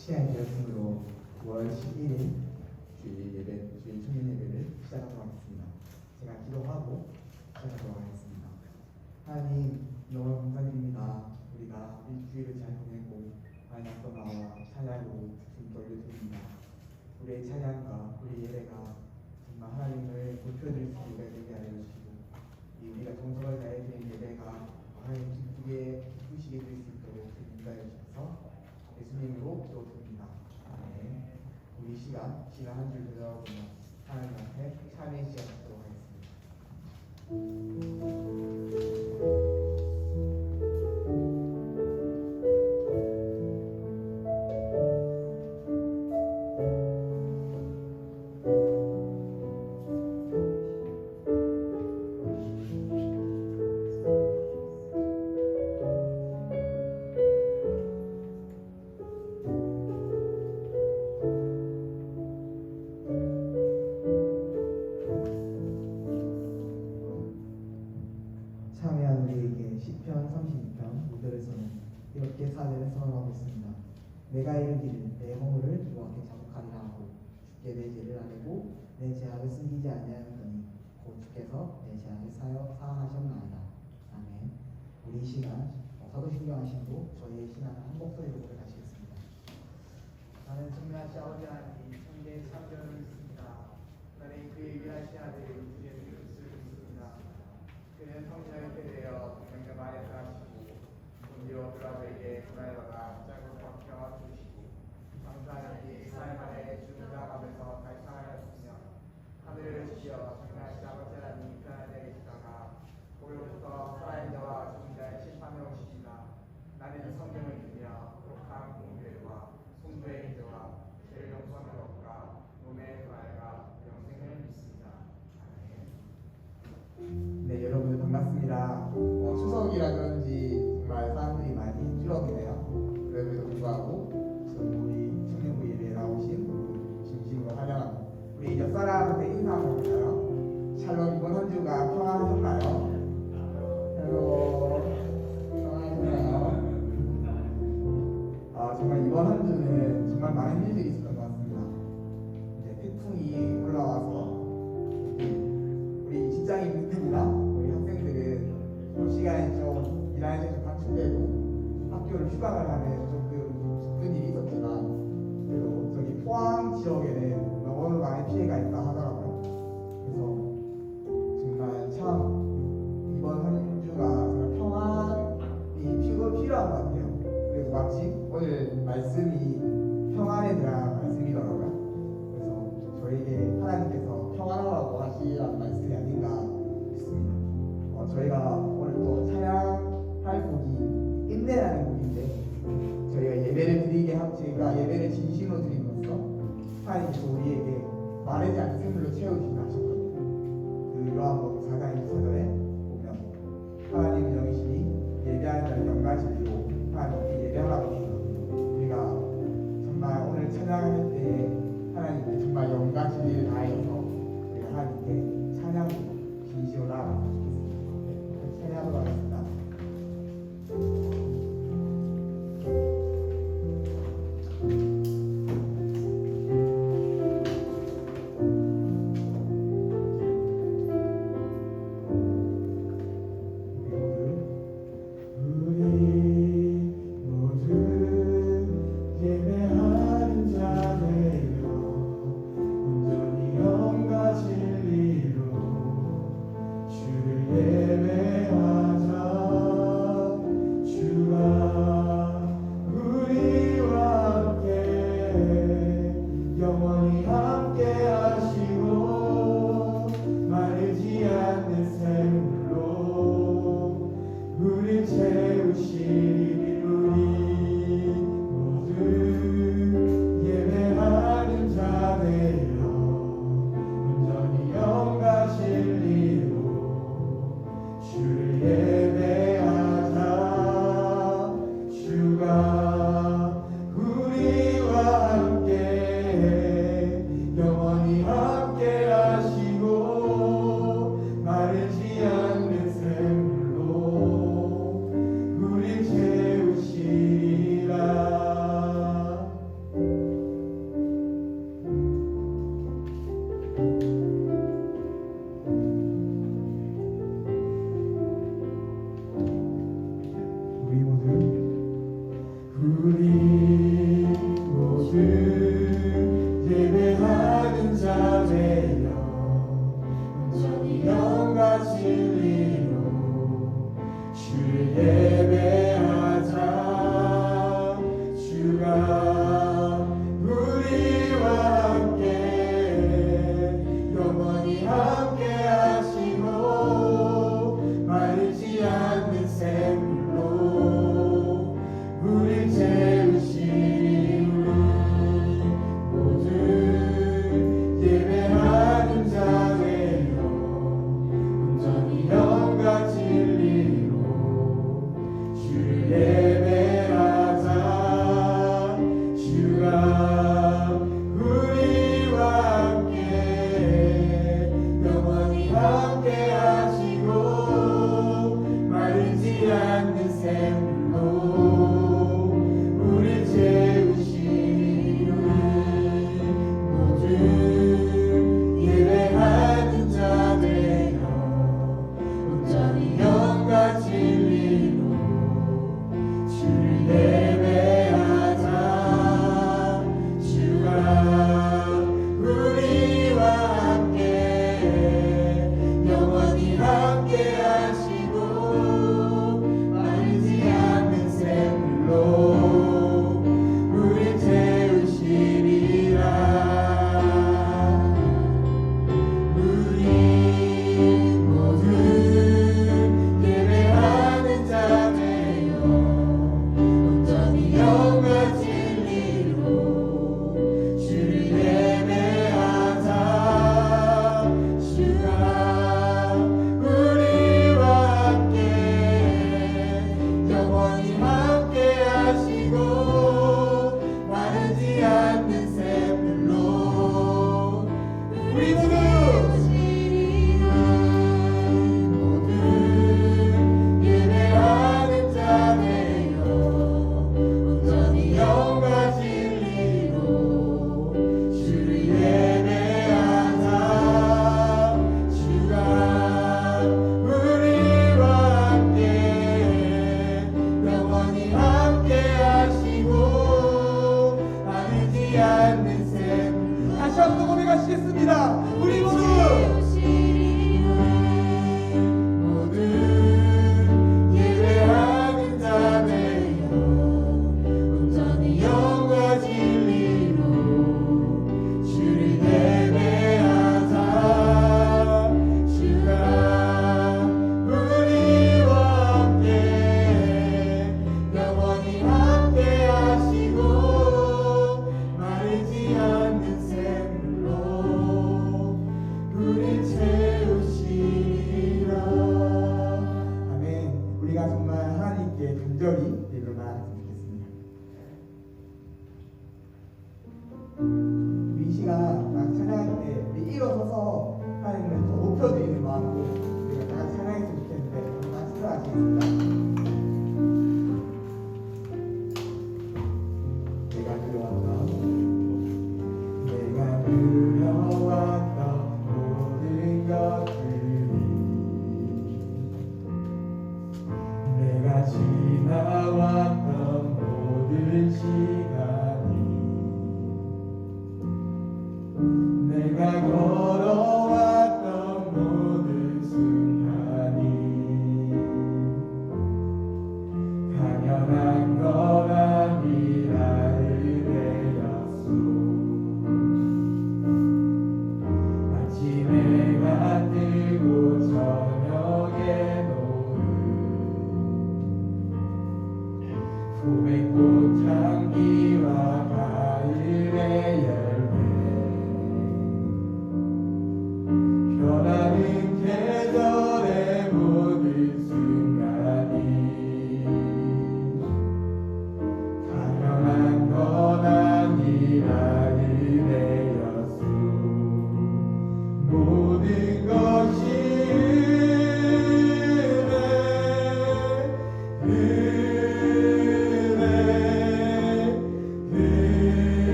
시간이 되었으므로 9월 11일 주일 청년 예배를 시작하도록 하겠습니다. 제가 기도하고 시작하도록 하겠습니다. 하나님, 너무 감사드립니다. 우리가 일주일을 잘 보내고 하나님 나와 찬양으로 주님 돌려드립니다. 우리의 찬양과 우리 예배가 정말 하나님을 높여드릴 수 있게 되게 하여 주시고, 우리가 정성을 다해 드린 예배가 하나님 기쁘시게 될 수 있도록 인도하여 주셔서 예수님으로 기도드립니다. 아멘. 우리 시간 지난 한 주 되돌아보며 하나님 앞에 찬양의 시간 갖도록 하겠습니다. 참여한 우리에게 시편 32편 5절에서는 이렇게 사례를 선언하고 있습니다. 내가 이르기를 내 허물을 여호와께 자복하리라 하고 주께 내 죄를 아뢰고 내 죄악을 숨기지 아니하였더니 곧 주께서 내 죄악을 사하셨나이다. 아멘. 우리 이 시간 사도신경 하시고 저희의 신앙을 한 목소리로 고백하시겠습니다. 나는 정말 아버지 하나님 천대 참전을 믿습니다. 나는 그의 위하신 아들 예수 그리스도를 믿습니다. 그는 성신을 되어 성령 안에 사시고 본디오 빌라도에게 고난받아 짝을 박혀 주시고 감사하니 이스라엘 안에 죽음당하면서 발상하였으며 하늘을 지어 정말 아버지 하나님 편안히 계시다가 고로부터 살아있는 자와 죽은 자의 심판을 오시리라. 나는 성경을 믿으며 독한 공교회와 성도의 기도와 죄를 용서하는 것과 몸의 부활과 영생을 믿습니다. 아멘. 네, 여러분 반갑습니다. 추석이라 그런지 정말 사람들이 많이 줄었네요. 그럼에도 불구하고 지금 우리 청년부 예배에 나오신 진심으로 환영합니다. 우리 옆사람한테 인사 한번 볼까요? 샬롬, 이번 한 주가 평안하셨나요? 평안하셨나요? 정말 이번 한 주는 정말 많은 일들이 있었던 것 같습니다. 이제 태풍이 올라와서 우리 직장인 분들이나 우리 학생들은 그 시간에 좀 일하는 데 좀 단축되고 학교를 휴강을 하는 조금 그런 일이 있었지만, 그리고 저기 포항 지역에는 너무 많은 피해가 있다 하더라고요. 그래서 정말 참 이번 한 주가 정말 평안이 필요한 것 같아요. 그리고 마침 오늘 말씀이 평안에 대한 말씀이더라고요. 그래서 저에게 하나님께서 평안하라고 하시라는 말씀이 아닌가 싶습니다. 저희가 오늘 또 찬양할 곡이 인내라는 곡인데, 저희가 예배를 드리게 저희가 예배를 진심으로 드림으로써 하나님께서 우리에게 마르지 않는 샘물로 채우신다 하셨거든요. 그 요한복음 4장 24절에 보면 하나님의 영이시니 예배하는 자를 영광 진리로 하나님께 예배하라고 하시거든요. 우리가 정말 오늘 찬양할 때에 하나님께 정말 영광 진리를 다해서 우리가 하나님께 찬양으로 진심으로 나아가서 좋겠습니다. 찬양하도록 하겠습니다. 예배하자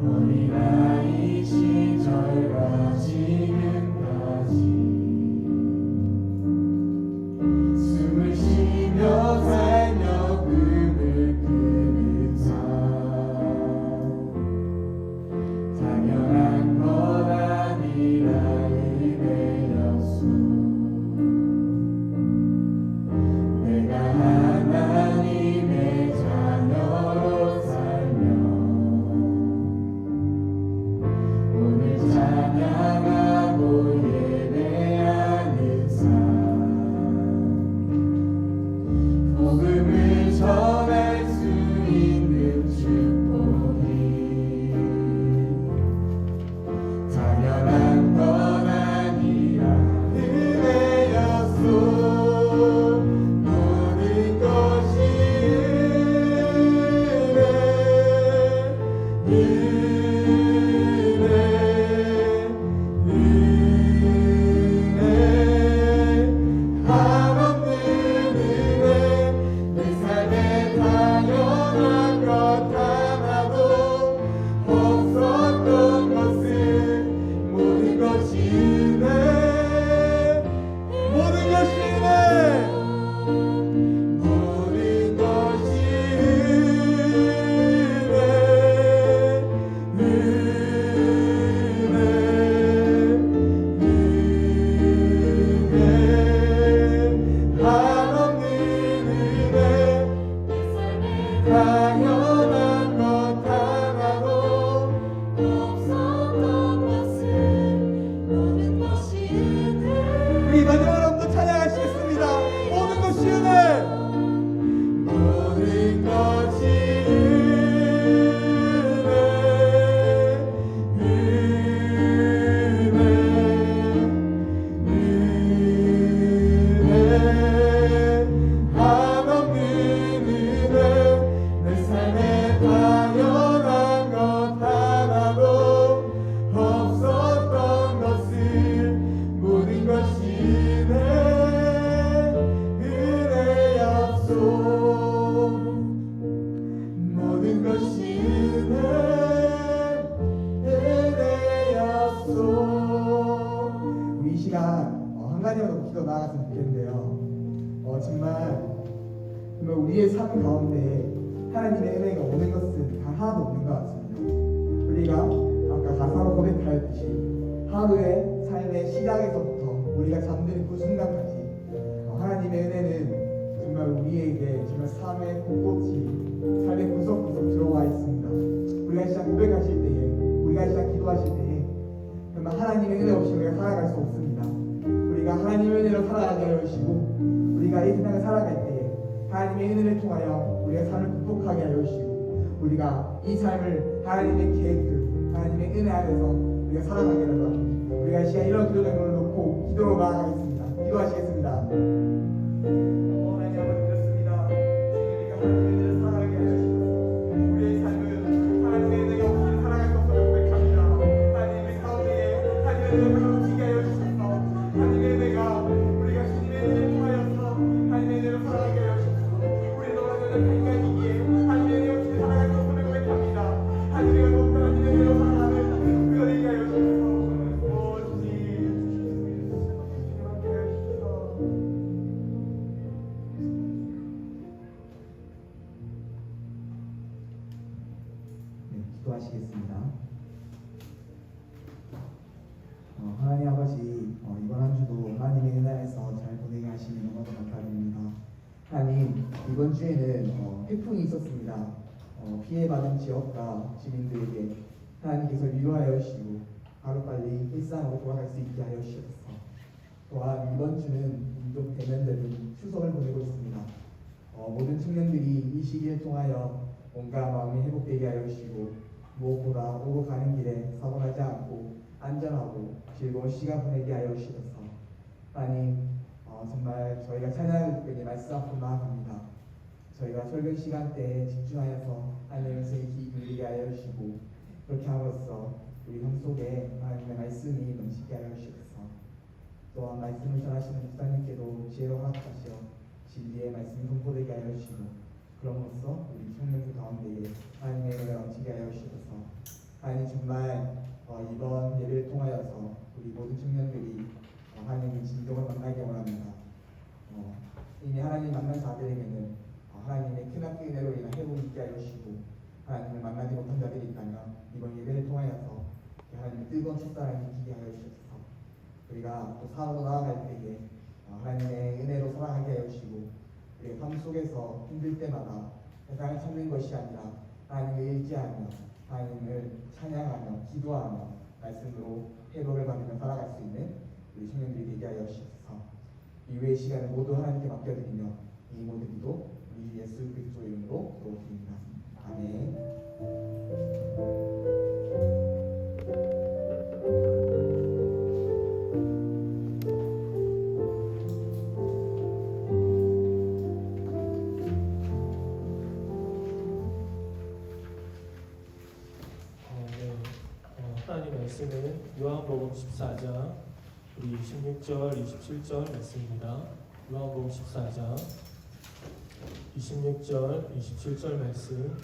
어린아이 시절과 지금까지 숨을 쉬며 살며 꿈을 꾸는 삶 당연한 것 아니라 은혜였소. 내가 하나님의 자녀로 살며 오늘 찬양하고 예배하는 삶 복음을 전할 수 있는 축복이 당연한 건 아니라 은혜였소. 모든 것이 은혜 한없는 은혜 내 삶에 당연한 것 하나도 없었던 것은 모든 것이 은혜 모든 것이 은혜 모든 것이 은혜 한없는 은혜 당연한 것 하나도 없었던 것은 모든 것이 은혜. 우리 마지막으로 한번 찬양하시겠습니다. 모든 것이 은혜. 모든 것이 은혜 한없는 은혜 내 삶에 당연한 것 하나도 없었던 것은 모든 것이 은혜였소. 모든 것이 은혜였소. 우리 이 시간 한 가지만 기도 나아갔으면 좋겠는데요. 정말 우리의 삶 가운데 하나님의 은혜가 오는 것은 단 하나도 없는 것 같습니다. 우리가 아까 가사로 고백하였듯이 하루의 삶의 시작에서부터 우리가 잠드는 그 순간까지 하나님의 은혜는 정말 우리에게 정말 삶의 곳곳이 삶의 구석구석 들어와 있습니다. 우리가 시작 고백하실 때에 우리가 시작 기도하실 때에 정말 하나님의 은혜 없이 우리가 살아갈 수 없습니다. 우리가 하나님의 은혜로 살아가게 하여 주시고 우리가 이 세상을 살아갈 때에 하나님의 은혜를 통하여 우리가 삶을 극복하게 하여 주시고 우리가 이 삶을 하나님의 계획 하나님의 은혜 안에서 우리가 살아가게 되는 우리가 이 시간 이런 기도를 놓고 기도로 나아가겠습니다. 기도하시겠습니다. 하나님 아버지 드렸습니다. 지금 우리가 하나님의 은혜를 살아가게 하여 주시고 우리의 삶은 하나님의 은혜가 없이 살아갈 수 없음을 고백합니다. 하나님의 가운데에 하나님의 은혜가 넘치게 하여 주셔서 하나님의 은혜가 우리가 주님의 은혜를 통하여서 하나님의 은혜로 살아가게 하여 주셔서 우리 너무나는 인간이기에 하나님의 은혜 없이 살아갈 수 없음을 고백합니다. 하나님의 은혜가 없다 하나님의 은혜로 살아가는 그가 되게 하여 주셔서 기도하시겠습니다. 하나님 아버지 이번 한 주도 하나님의 은혜 안에서 잘 보내게 하시니 너무나도 감사드립니다. 하나님 이번 주에는 태풍이 있었습니다. 피해받은 지역과 시민들에게 하나님께서 위로하여 주시고 하루빨리 일상으로 돌아갈 수 있게 하여 주셔서 또한 이번 주는 민족 대면대는 추석을 보내고 있습니다. 모든 청년들이 이 시기를 통하여 몸과 마음이 회복되게 하여 주시고 무엇보다 오고 가는 길에 사고나지 않고 안전하고 즐거운 시간 보내게 하여 주셔서 하나님 정말 저희가 찬양을 듣고 말씀 앞으로 나아갑니다. 저희가 설교 시간대에 집중하여서 하나님의 말씀에 귀 기울이게 하여 주시고 그렇게 함으로써 우리 삶 속에 하나님의 말씀이 넘치게 하여 주셔서 또한 말씀을 전하시는 목사님께도 지혜로 허락하시어 진리의 말씀이 선포되게 하여 주시고 그럼으로써 우리 청년들 가운데에 하나님의 은혜가 넘치게 하여 주셔서 하나님 정말 이번 예배를 통하여서 우리 모든 청년들이 하나님의 진정을 만나게 원합니다. 이미 하나님 만난 자들에게는 하나님의 크나큰 은혜로 인한 회복이 있게 하여 주시고 하나님을 만나지 못한 자들이 있다면 이번 예배를 통하여서 하나님의 뜨거운 첫사랑이 있게 하여 주셔서 우리가 또 사업으로 나아갈 때에 하나님의 은혜로 사랑하게 하여 주시고 우리의 삶 속에서 힘들 때마다 세상을 찾는 것이 아니라 하나님을 의지하며 하나님을 찬양하며 기도하며 말씀으로 회복을 받으며 살아갈 수 있는 우리 청년들이 되게 하여 주셔서 이후의 시간을 모두 하나님께 맡겨드리며 이 모든 기도 우리 예수 그리스도의 이름으로 기도드립니다. 아멘. 하나님 말씀은 요한복음 14장 우리 26절, 27절 말씀입니다. 요한복음 14장 26절, 27절 말씀.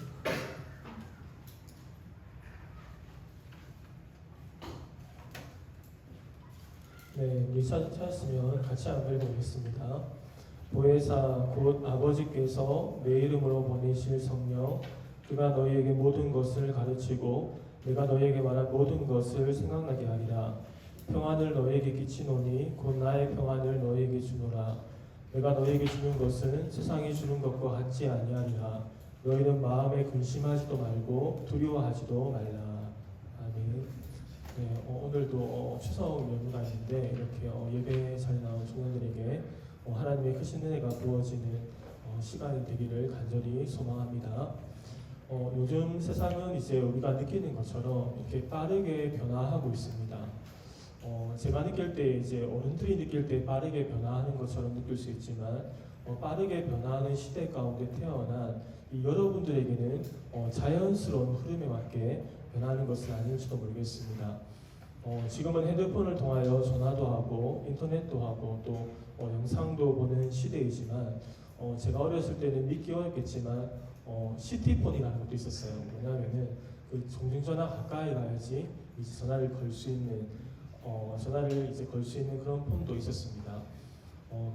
네, 우리 찾았으면 같이 한번 읽어보겠습니다. 보혜사 곧 아버지께서 내 이름으로 보내실 성령 그가 너희에게 모든 것을 가르치고 내가 너희에게 말한 모든 것을 생각나게 하리라. 평안을 너희에게 끼치노니 곧 나의 평안을 너희에게 주노라. 내가 너희에게 주는 것은 세상이 주는 것과 같지 아니하리라. 너희는 마음에 근심하지도 말고 두려워하지도 말라. 아멘. 네, 오늘도 추석 연휴가 있는데 이렇게 예배 잘 나온 청년들에게 하나님의 크신 은혜가 부어지는 시간이 되기를 간절히 소망합니다. 요즘 세상은 이제 우리가 느끼는 것처럼 이렇게 빠르게 변화하고 있습니다. 제가 느낄 때 이제 어른들이 느낄 때 빠르게 변화하는 것처럼 느낄 수 있지만 빠르게 변화하는 시대 가운데 태어난 이 여러분들에게는 자연스러운 흐름에 맞게 변하는 것은 아닐지도 모르겠습니다. 지금은 핸드폰을 통하여 전화도 하고 인터넷도 하고 또 영상도 보는 시대이지만 제가 어렸을 때는 믿기 어렵겠지만 시티폰이라는 것도 있었어요. 왜냐하면은 그 공중전화 가까이 가야지 이제 전화를 걸 수 있는 그런 폰도 있었습니다.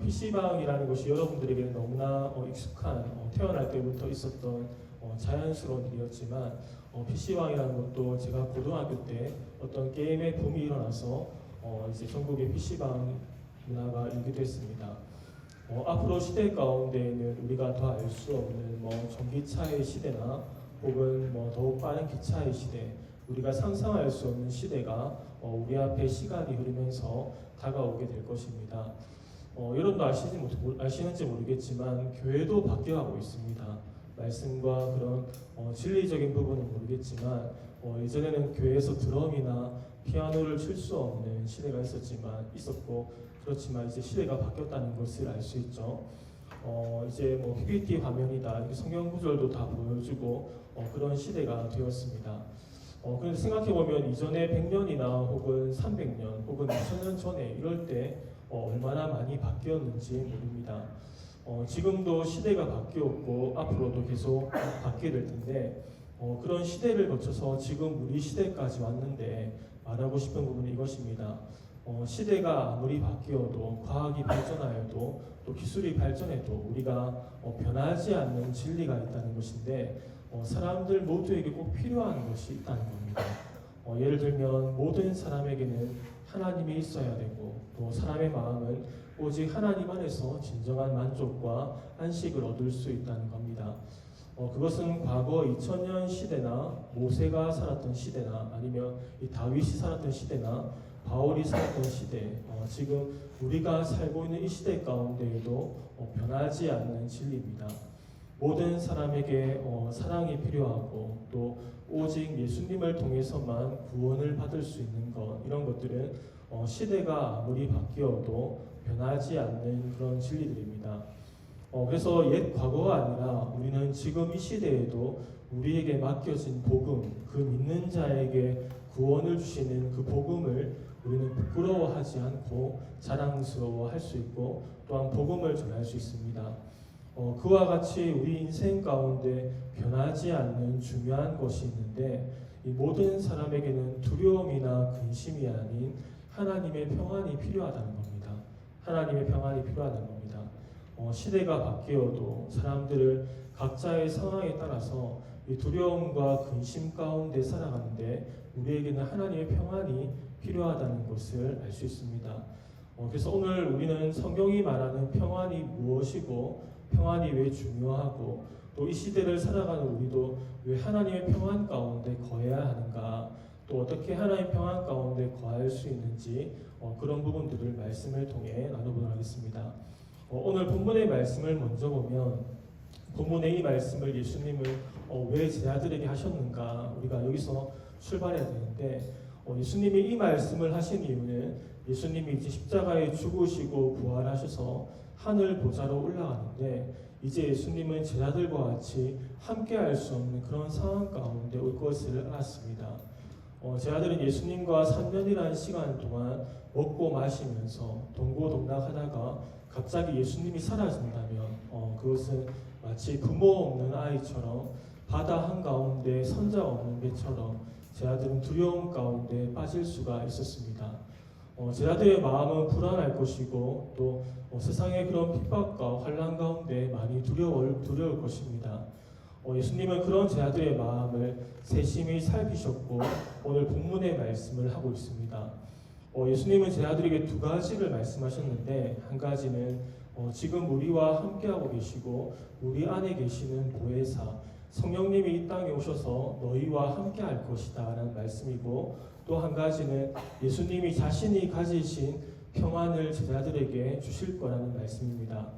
PC방이라는 것이 여러분들에게는 너무나 익숙한 태어날 때부터 있었던 자연스러운 일이었지만 PC방이라는 것도 제가 고등학교 때 어떤 게임의 붐이 일어나서 이제 전국의 PC방 문화가 일기도 했습니다. 앞으로 시대 가운데에는 우리가 더 알 수 없는 전기차의 시대나 혹은 더욱 빠른 기차의 시대, 우리가 상상할 수 없는 시대가 우리 앞에 시간이 흐르면서 다가오게 될 것입니다. 여러분도 아시는지 모르겠지만 교회도 바뀌어가고 있습니다. 말씀과 그런 진리적인 부분은 모르겠지만 예전에는 교회에서 드럼이나 피아노를 칠 수 없는 시대가 있었고 그렇지만 이제 시대가 바뀌었다는 것을 알 수 있죠. 이제 PPT 화면이다 이렇게 성경 구절도 다 보여주고 그런 시대가 되었습니다. 그런데 생각해 보면 이전에 100년이나 혹은 300년 혹은 2000년 전에 이럴 때 얼마나 많이 바뀌었는지 모릅니다. 지금도 시대가 바뀌었고 앞으로도 계속 바뀌게 될 텐데 그런 시대를 거쳐서 지금 우리 시대까지 왔는데 말하고 싶은 부분은 이것입니다. 시대가 아무리 바뀌어도 과학이 발전하여도 또 기술이 발전해도 우리가 변하지 않는 진리가 있다는 것인데 사람들 모두에게 꼭 필요한 것이 있다는 겁니다. 예를 들면 모든 사람에게는 하나님이 있어야 되고 또 사람의 마음은 오직 하나님 안에서 진정한 만족과 안식을 얻을 수 있다는 겁니다. 그것은 과거 2000년 시대나 모세가 살았던 시대나 아니면 이 다윗이 살았던 시대나 바울이 살았던 시대, 지금 우리가 살고 있는 이 시대 가운데에도 변하지 않는 진리입니다. 모든 사람에게 사랑이 필요하고 또 오직 예수님을 통해서만 구원을 받을 수 있는 것, 이런 것들은 시대가 아무리 바뀌어도 변하지 않는 그런 진리들입니다. 그래서 옛 과거가 아니라 우리는 지금 이 시대에도 우리에게 맡겨진 복음, 그 믿는 자에게 구원을 주시는 그 복음을 우리는 부끄러워하지 않고 자랑스러워할 수 있고 또한 복음을 전할 수 있습니다. 그와 같이 우리 인생 가운데 변하지 않는 중요한 것이 있는데 이 모든 사람에게는 두려움이나 근심이 아닌 하나님의 평안이 필요하다는 겁니다. 하나님의 평안이 필요하다는 겁니다. 시대가 바뀌어도 사람들을 각자의 상황에 따라서 이 두려움과 근심 가운데 살아가는데 우리에게는 하나님의 평안이 필요하다는 것을 알 수 있습니다. 그래서 오늘 우리는 성경이 말하는 평안이 무엇이고 평안이 왜 중요하고 또 이 시대를 살아가는 우리도 왜 하나님의 평안 가운데 거해야 하는가, 또 어떻게 하나님의 평안 가운데 거할 수 있는지 그런 부분들을 말씀을 통해 나눠보도록 하겠습니다. 오늘 본문의 말씀을 먼저 보면 본문의 이 말씀을 예수님은 왜 제자들에게 하셨는가 우리가 여기서 출발해야 되는데 예수님이 이 말씀을 하신 이유는 예수님이 이제 십자가에 죽으시고 부활하셔서 하늘 보좌로 올라가는데 이제 예수님은 제자들과 같이 함께할 수 없는 그런 상황 가운데 올 것을 알았습니다. 제자들은 예수님과 3년이라는 시간 동안 먹고 마시면서 동고동락하다가 갑자기 예수님이 사라진다면 그것은 마치 부모 없는 아이처럼 바다 한가운데 선자 없는 배처럼 제자들은 두려움 가운데 빠질 수가 있었습니다. 제자들의 마음은 불안할 것이고 또 세상의 그런 핍박과 환난 가운데 많이 두려울 것입니다. 예수님은 그런 제자들의 마음을 세심히 살피셨고 오늘 본문의 말씀을 하고 있습니다. 예수님은 제자들에게 두 가지를 말씀하셨는데 한 가지는 지금 우리와 함께하고 계시고 우리 안에 계시는 보혜사 성령님이 이 땅에 오셔서 너희와 함께할 것이다 라는 말씀이고 또 한 가지는 예수님이 자신이 가지신 평안을 제자들에게 주실 거라는 말씀입니다.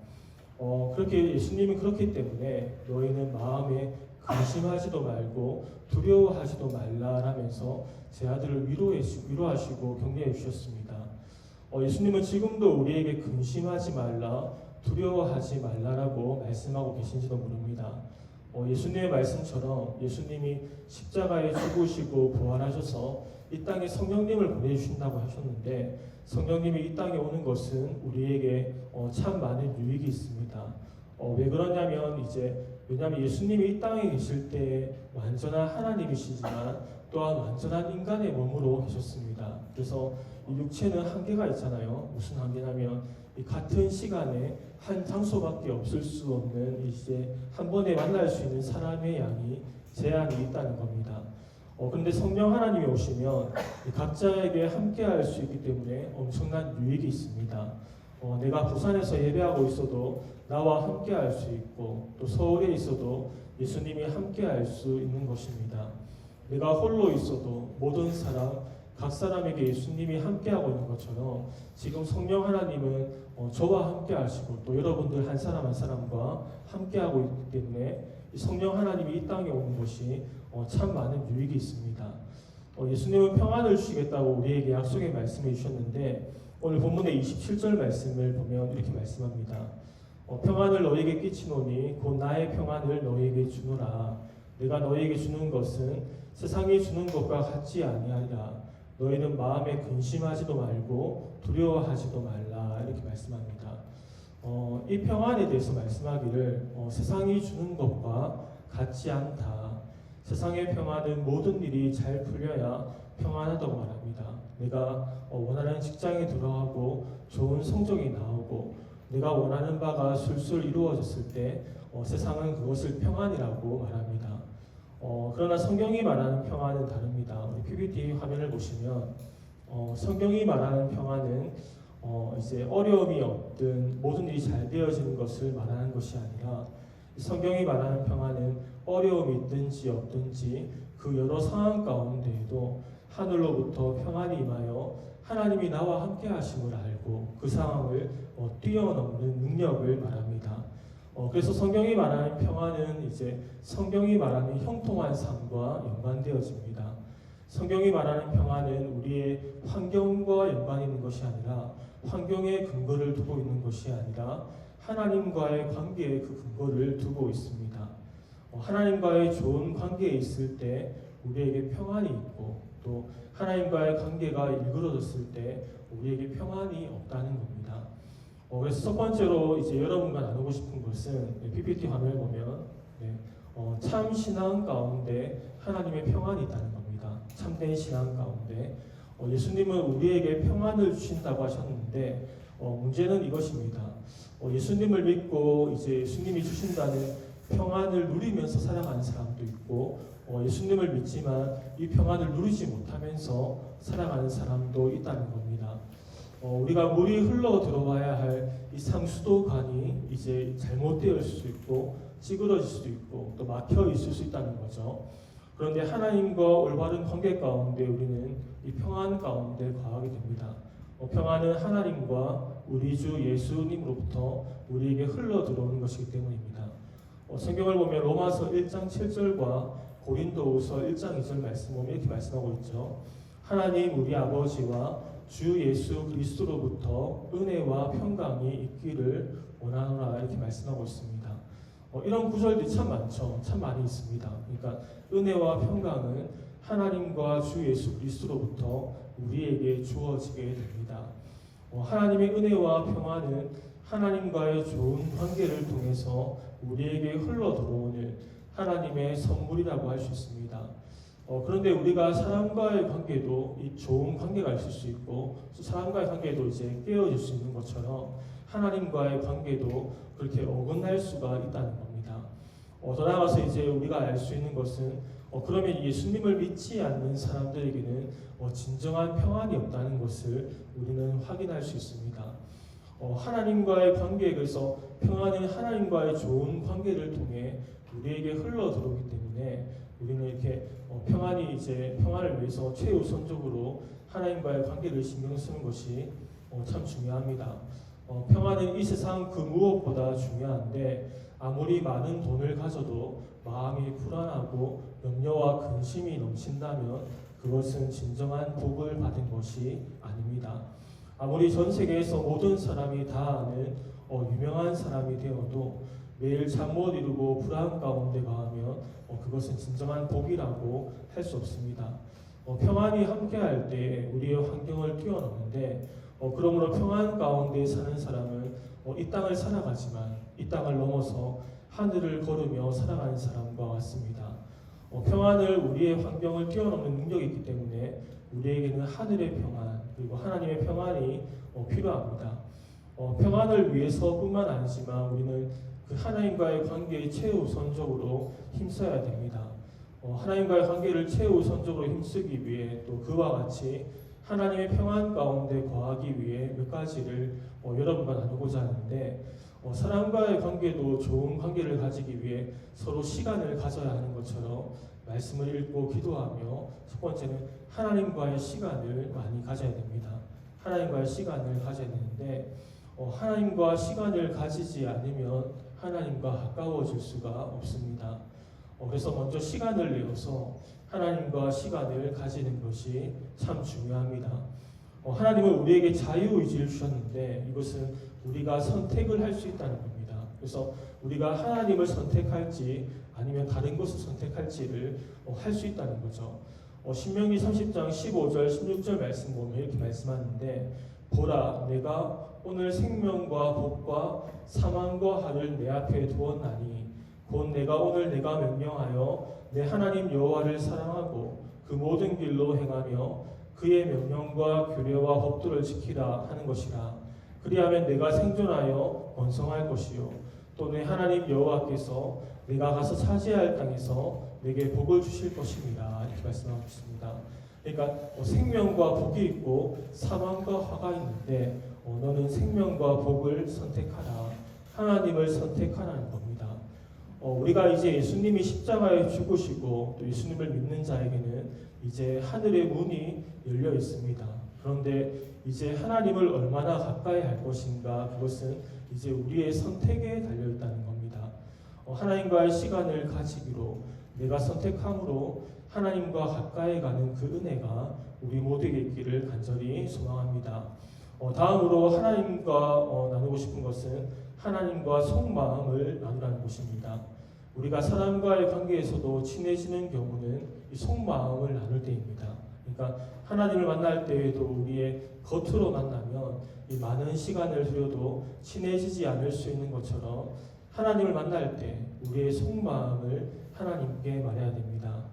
그렇게 예수님은 그렇기 때문에 너희는 마음에 근심하지도 말고 두려워하지도 말라라면서 제자들을 위로하시고 격려해 주셨습니다. 예수님은 지금도 우리에게 근심하지 말라, 두려워하지 말라라고 말씀하고 계신지도 모릅니다. 예수님의 말씀처럼 예수님이 십자가에 죽으시고 부활하셔서 이 땅에 성령님을 보내주신다고 하셨는데 성령님이 이 땅에 오는 것은 우리에게 참 많은 유익이 있습니다. 왜 그러냐면 왜냐하면 예수님이 이 땅에 계실 때 완전한 하나님이시지만 또한 완전한 인간의 몸으로 계셨습니다. 그래서 이 육체는 한계가 있잖아요. 무슨 한계냐면 이 같은 시간에 한 장소밖에 없을 수 없는 한 번에 만날 수 있는 사람의 양이 제한이 있다는 겁니다. 그런데 성령 하나님이 오시면 각자에게 함께할 수 있기 때문에 엄청난 유익이 있습니다. 내가 부산에서 예배하고 있어도 나와 함께할 수 있고 또 서울에 있어도 예수님이 함께할 수 있는 것입니다. 내가 홀로 있어도 모든 사람 각 사람에게 예수님이 함께하고 있는 것처럼 지금 성령 하나님은 저와 함께하시고 또 여러분들 한 사람 한 사람과 함께하고 있기 때문에 성령 하나님이 이 땅에 오는 것이 참 많은 유익이 있습니다. 예수님은 평안을 주시겠다고 우리에게 약속의 말씀해 주셨는데 오늘 본문의 27절 말씀을 보면 이렇게 말씀합니다. 평안을 너희에게 끼치노니 곧 나의 평안을 너희에게 주노라. 내가 너희에게 주는 것은 세상이 주는 것과 같지 아니하리라. 너희는 마음에 근심하지도 말고 두려워하지도 말라. 이렇게 말씀합니다. 이 평안에 대해서 말씀하기를 세상이 주는 것과 같지 않다. 세상의 평안은 모든 일이 잘 풀려야 평안하다고 말합니다. 내가 원하는 직장에 들어가고 좋은 성적이 나오고 내가 원하는 바가 술술 이루어졌을 때 세상은 그것을 평안이라고 말합니다. 그러나 성경이 말하는 평안은 다릅니다. 우리 PPT 화면을 보시면 성경이 말하는 평안은 어려움이 없든 모든 일이 잘 되어지는 것을 말하는 것이 아니라 성경이 말하는 평안은 어려움이 있든지 없든지 그 여러 상황 가운데에도 하늘로부터 평안이 임하여 하나님이 나와 함께 하심을 알고 그 상황을 뛰어넘는 능력을 말합니다. 그래서 성경이 말하는 평안은 성경이 말하는 형통한 삶과 연관되어집니다. 성경이 말하는 평안은 우리의 환경과 연관이 있는 것이 아니라 환경에 근거를 두고 있는 것이 아니라 하나님과의 관계에 그 근거를 두고 있습니다. 하나님과의 좋은 관계에 있을 때 우리에게 평안이 있고 또 하나님과의 관계가 일그러졌을 때 우리에게 평안이 없다는 겁니다. 그래서 첫 번째로 이제 여러분과 나누고 싶은 것은 PPT 화면을 보면 참 신앙 가운데 하나님의 평안이 있다는 겁니다. 참된 신앙 가운데 예수님은 우리에게 평안을 주신다고 하셨는데 문제는 이것입니다. 예수님을 믿고 이제 예수님이 주신다는 평안을 누리면서 살아가는 사람도 있고 예수님을 믿지만 이 평안을 누리지 못하면서 살아가는 사람도 있다는 겁니다. 우리가 물이 흘러 들어와야 할 이 상수도관이 이제 잘못되어 있을 수 있고 찌그러질 수도 있고 또 막혀 있을 수 있다는 거죠. 그런데 하나님과 올바른 관계 가운데 우리는 이 평안 가운데 거하게 됩니다. 평안은 하나님과 우리 주 예수님으로부터 우리에게 흘러 들어오는 것이기 때문입니다. 성경을 보면 로마서 1장 7절과 고린도후서 1장 2절 말씀 보면 이렇게 말씀하고 있죠. 하나님 우리 아버지와 주 예수 그리스도로부터 은혜와 평강이 있기를 원하노라 이렇게 말씀하고 있습니다. 이런 구절들이 참 많죠. 참 많이 있습니다. 그러니까 은혜와 평강은 하나님과 주 예수 그리스도로부터 우리에게 주어지게 됩니다. 하나님의 은혜와 평안은 하나님과의 좋은 관계를 통해서 우리에게 흘러 들어오는 하나님의 선물이라고 할 수 있습니다. 그런데 우리가 사람과의 관계도 이 좋은 관계가 있을 수 있고 사람과의 관계도 이제 깨어질 수 있는 것처럼 하나님과의 관계도 그렇게 어긋날 수가 있다는 겁니다. 더 나아가서 이제 우리가 알 수 있는 것은 그러면 예수님을 믿지 않는 사람들에게는 진정한 평안이 없다는 것을 우리는 확인할 수 있습니다. 하나님과의 관계에 그래서 평안은 하나님과의 좋은 관계를 통해 우리에게 흘러 들어오기 때문에 우리는 이렇게 평안이 이제 평안을 위해서 최우선적으로 하나님과의 관계를 신경 쓰는 것이 참 중요합니다. 평안은 이 세상 그 무엇보다 중요한데 아무리 많은 돈을 가져도 마음이 불안하고 염려와 근심이 넘친다면 그것은 진정한 복을 받은 것이 아닙니다. 아무리 전 세계에서 모든 사람이 다 아는 유명한 사람이 되어도 매일 잠 못 이루고 불안 가운데 가하면 그것은 진정한 복이라고 할 수 없습니다. 평안이 함께할 때 우리의 환경을 뛰어넘는데 그러므로 평안 가운데 사는 사람은 이 땅을 살아가지만 이 땅을 넘어서 하늘을 걸으며 살아가는 사람과 같습니다. 평안을 우리의 환경을 뛰어넘는 능력이 있기 때문에 우리에게는 하늘의 평안 그리고 하나님의 평안이 필요합니다. 평안을 위해서뿐만 아니지만 우리는 그 하나님과의 관계에 최우선적으로 힘써야 됩니다. 하나님과의 관계를 최우선적으로 힘쓰기 위해 또 그와 같이 하나님의 평안 가운데 거하기 위해 몇 가지를 여러분과 나누고자 하는데 사람과의 관계도 좋은 관계를 가지기 위해 서로 시간을 가져야 하는 것처럼 말씀을 읽고 기도하며 첫 번째는 하나님과의 시간을 많이 가져야 됩니다. 하나님과의 시간을 가져야 되는데 하나님과 시간을 가지지 않으면 하나님과 가까워질 수가 없습니다. 그래서 먼저 시간을 내어서 하나님과 시간을 가지는 것이 참 중요합니다. 하나님은 우리에게 자유의지를 주셨는데 이것은 우리가 선택을 할 수 있다는 겁니다. 그래서 우리가 하나님을 선택할지 아니면 다른 것을 선택할지를 할 수 있다는 거죠. 신명기 30장 15절 16절 말씀 보면 이렇게 말씀하는데 보라 내가 오늘 생명과 복과 사망과 하를 내 앞에 두었나니 곧 내가 오늘 내가 명령하여 내 하나님 여호와를 사랑하고 그 모든 길로 행하며 그의 명령과 규례와 법도를 지키라 하는 것이라. 그리하면 내가 생존하여 번성할 것이요 또 내 하나님 여호와께서 내가 가서 차지할 땅에서 내게 복을 주실 것입니다. 이렇게 말씀하고 있습니다. 그러니까 생명과 복이 있고 사망과 화가 있는데 너는 생명과 복을 선택하라. 하나님을 선택하라는 겁니다. 우리가 이제 예수님이 십자가에 죽으시고 또 예수님을 믿는 자에게는 이제 하늘의 문이 열려 있습니다. 그런데 이제 하나님을 얼마나 가까이 할 것인가 그것은 이제 우리의 선택에 달려 있다는 겁니다. 하나님과의 시간을 가지기로 내가 선택함으로 하나님과 가까이 가는 그 은혜가 우리 모두에게 있기를 간절히 소망합니다. 다음으로 하나님과 나누고 싶은 것은 하나님과 속마음을 나누라는 것입니다. 우리가 사람과의 관계에서도 친해지는 경우는 이 속마음을 나눌 때입니다. 그러니까 하나님을 만날 때에도 우리의 겉으로 만나면 이 많은 시간을 들여도 친해지지 않을 수 있는 것처럼 하나님을 만날 때 우리의 속마음을 하나님께 말해야 됩니다.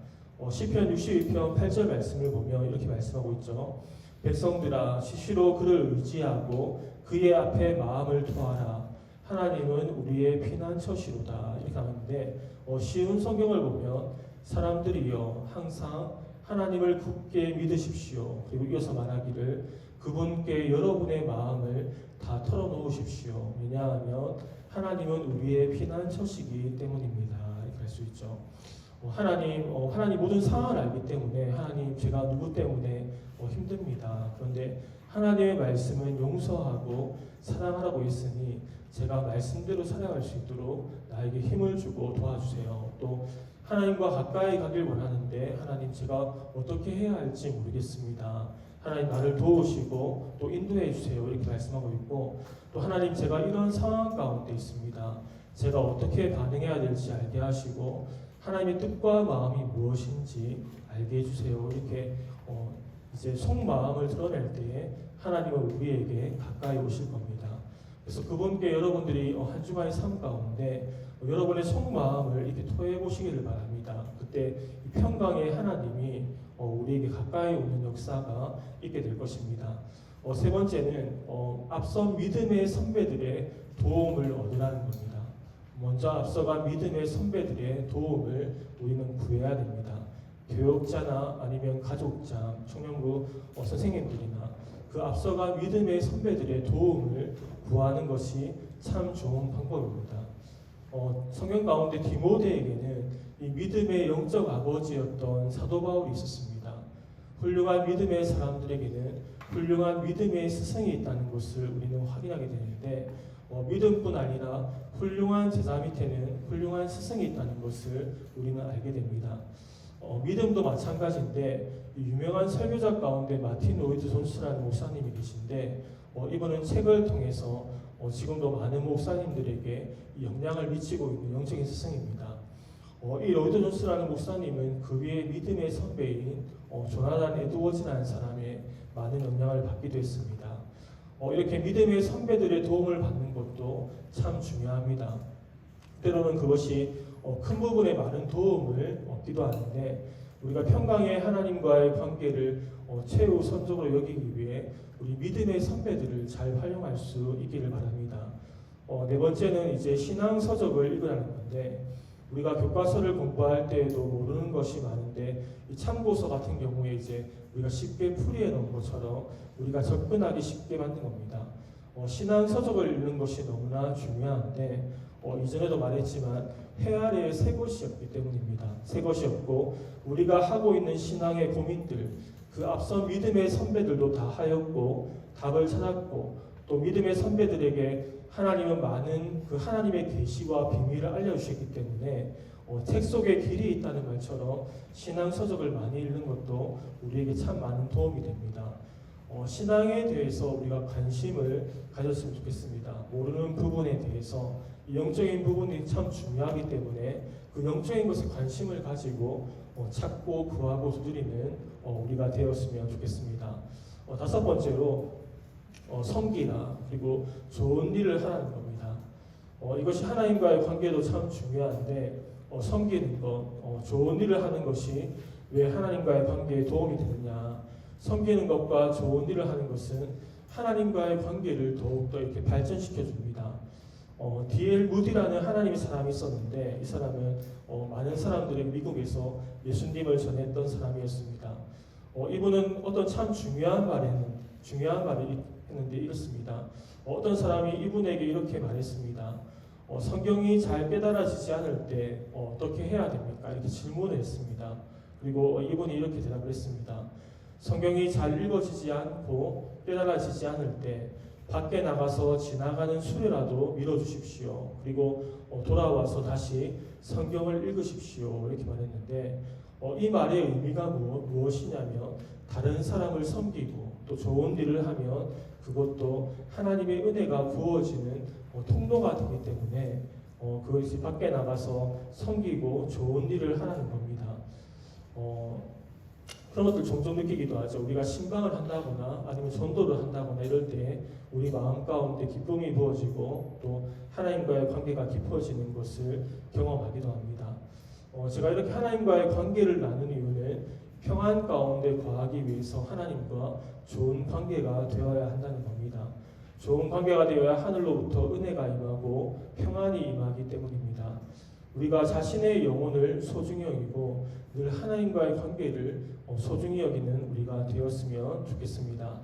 시편 62편 8절 말씀을 보면 이렇게 말씀하고 있죠. 백성들아 시시로 그를 의지하고 그의 앞에 마음을 토하라. 하나님은 우리의 피난처시로다. 이렇게 하는데 쉬운 성경을 보면 사람들이여 항상 하나님을 굳게 믿으십시오. 그리고 이어서 말하기를 그분께 여러분의 마음을 다 털어놓으십시오. 왜냐하면 하나님은 우리의 피난처시기 때문입니다. 이렇게 할 수 있죠. 하나님 모든 상황을 알기 때문에 하나님 제가 누구 때문에 힘듭니다. 그런데 하나님의 말씀은 용서하고 사랑하라고 했으니 제가 말씀대로 살아갈 수 있도록 나에게 힘을 주고 도와주세요. 또 하나님과 가까이 가길 원하는데 하나님 제가 어떻게 해야 할지 모르겠습니다. 하나님 나를 도우시고 또 인도해 주세요. 이렇게 말씀하고 있고 또 하나님 제가 이런 상황 가운데 있습니다. 제가 어떻게 반응해야 될지 알게 하시고 하나님의 뜻과 마음이 무엇인지 알게 해주세요. 이렇게 이제 속마음을 드러낼 때에 하나님은 우리에게 가까이 오실 겁니다. 그래서 그분께 여러분들이 한 주간의 삶 가운데 여러분의 속마음을 이렇게 토해 보시기를 바랍니다. 그때 이 평강의 하나님이 우리에게 가까이 오는 역사가 있게 될 것입니다. 세 번째는 앞선 믿음의 선배들의 도움을 얻으라는 겁니다. 먼저 앞서간 믿음의 선배들의 도움을 우리는 구해야 됩니다. 교역자나 아니면 가족장, 청년부 선생님들이나 그 앞서간 믿음의 선배들의 도움을 구하는 것이 참 좋은 방법입니다. 성경 가운데 디모데에게는 이 믿음의 영적 아버지였던 사도 바울이 있었습니다. 훌륭한 믿음의 사람들에게는 훌륭한 믿음의 스승이 있다는 것을 우리는 확인하게 되는데 믿음뿐 아니라 훌륭한 제자 밑에는 훌륭한 스승이 있다는 것을 우리는 알게 됩니다. 믿음도 마찬가지인데 유명한 설교자 가운데 마틴 로이드 존스라는 목사님이 계신데 이분은 책을 통해서 지금도 많은 목사님들에게 영향을 미치고 있는 영적인 스승입니다. 이 로이드 존스라는 목사님은 그 위에 믿음의 선배인 조나단 에드워즈라는 사람의 많은 영향을 받기도 했습니다. 이렇게 믿음의 선배들의 도움을 받는 것도 참 중요합니다. 때로는 그것이 큰 부분에 많은 도움을 얻기도 하는데 우리가 평강의 하나님과의 관계를 최우선적으로 여기기 위해 우리 믿음의 선배들을 잘 활용할 수 있기를 바랍니다. 네 번째는 이제 신앙 서적을 읽으라는 건데 우리가 교과서를 공부할 때에도 모르는 것이 많은데 이 참고서 같은 경우에 이제 우리가 쉽게 풀이해 놓은 것처럼 우리가 접근하기 쉽게 만든 겁니다. 신앙 서적을 읽는 것이 너무나 중요한데 이전에도 말했지만 해 아래에 새 것이 없기 때문입니다. 새 것이 없고 우리가 하고 있는 신앙의 고민들 그 앞선 믿음의 선배들도 다 하였고 답을 찾았고 또 믿음의 선배들에게 하나님은 많은 그 하나님의 계시와 비밀을 알려주셨기 때문에 책 속에 길이 있다는 말처럼 신앙 서적을 많이 읽는 것도 우리에게 참 많은 도움이 됩니다. 신앙에 대해서 우리가 관심을 가졌으면 좋겠습니다. 모르는 부분에 대해서 영적인 부분이 참 중요하기 때문에 그 영적인 것에 관심을 가지고 찾고 구하고 두드리는 우리가 되었으면 좋겠습니다. 다섯 번째로 섬기라 그리고 좋은 일을 하라는 겁니다. 이것이 하나님과의 관계도 참 중요한데 섬기는 것, 좋은 일을 하는 것이 왜 하나님과의 관계에 도움이 되느냐? 섬기는 것과 좋은 일을 하는 것은 하나님과의 관계를 더욱더 이렇게 발전시켜 줍니다. D.L. 무디라는 하나님의 사람이 있었는데 이 사람은 많은 사람들에게 미국에서 예수님을 전했던 사람이었습니다. 이분은 어떤 참 중요한 말을 했는데 이렇습니다. 어떤 사람이 이분에게 이렇게 말했습니다. 성경이 잘 깨달아지지 않을 때 어떻게 해야 됩니까? 이렇게 질문을 했습니다. 그리고 이분이 이렇게 대답을 했습니다. 성경이 잘 읽어지지 않고 깨달아지지 않을 때 밖에 나가서 지나가는 수레라도 밀어주십시오. 그리고 돌아와서 다시 성경을 읽으십시오. 이렇게 말했는데 이 말의 의미가 무엇이냐면 다른 사람을 섬기고 또 좋은 일을 하면 그것도 하나님의 은혜가 부어지는 통로가 되기 때문에 그것이 밖에 나가서 섬기고 좋은 일을 하라는 겁니다. 그런 것들 종종 느끼기도 하죠. 우리가 신방을 한다거나 아니면 전도를 한다거나 이럴 때 우리 마음 가운데 기쁨이 부어지고 또 하나님과의 관계가 깊어지는 것을 경험하기도 합니다. 제가 이렇게 하나님과의 관계를 나누는 이유는 평안 가운데 거하기 위해서 하나님과 좋은 관계가 되어야 한다는 겁니다. 좋은 관계가 되어야 하늘로부터 은혜가 임하고 평안이 임하기 때문입니다. 우리가 자신의 영혼을 소중히 여기고 늘 하나님과의 관계를 소중히 여기는 우리가 되었으면 좋겠습니다.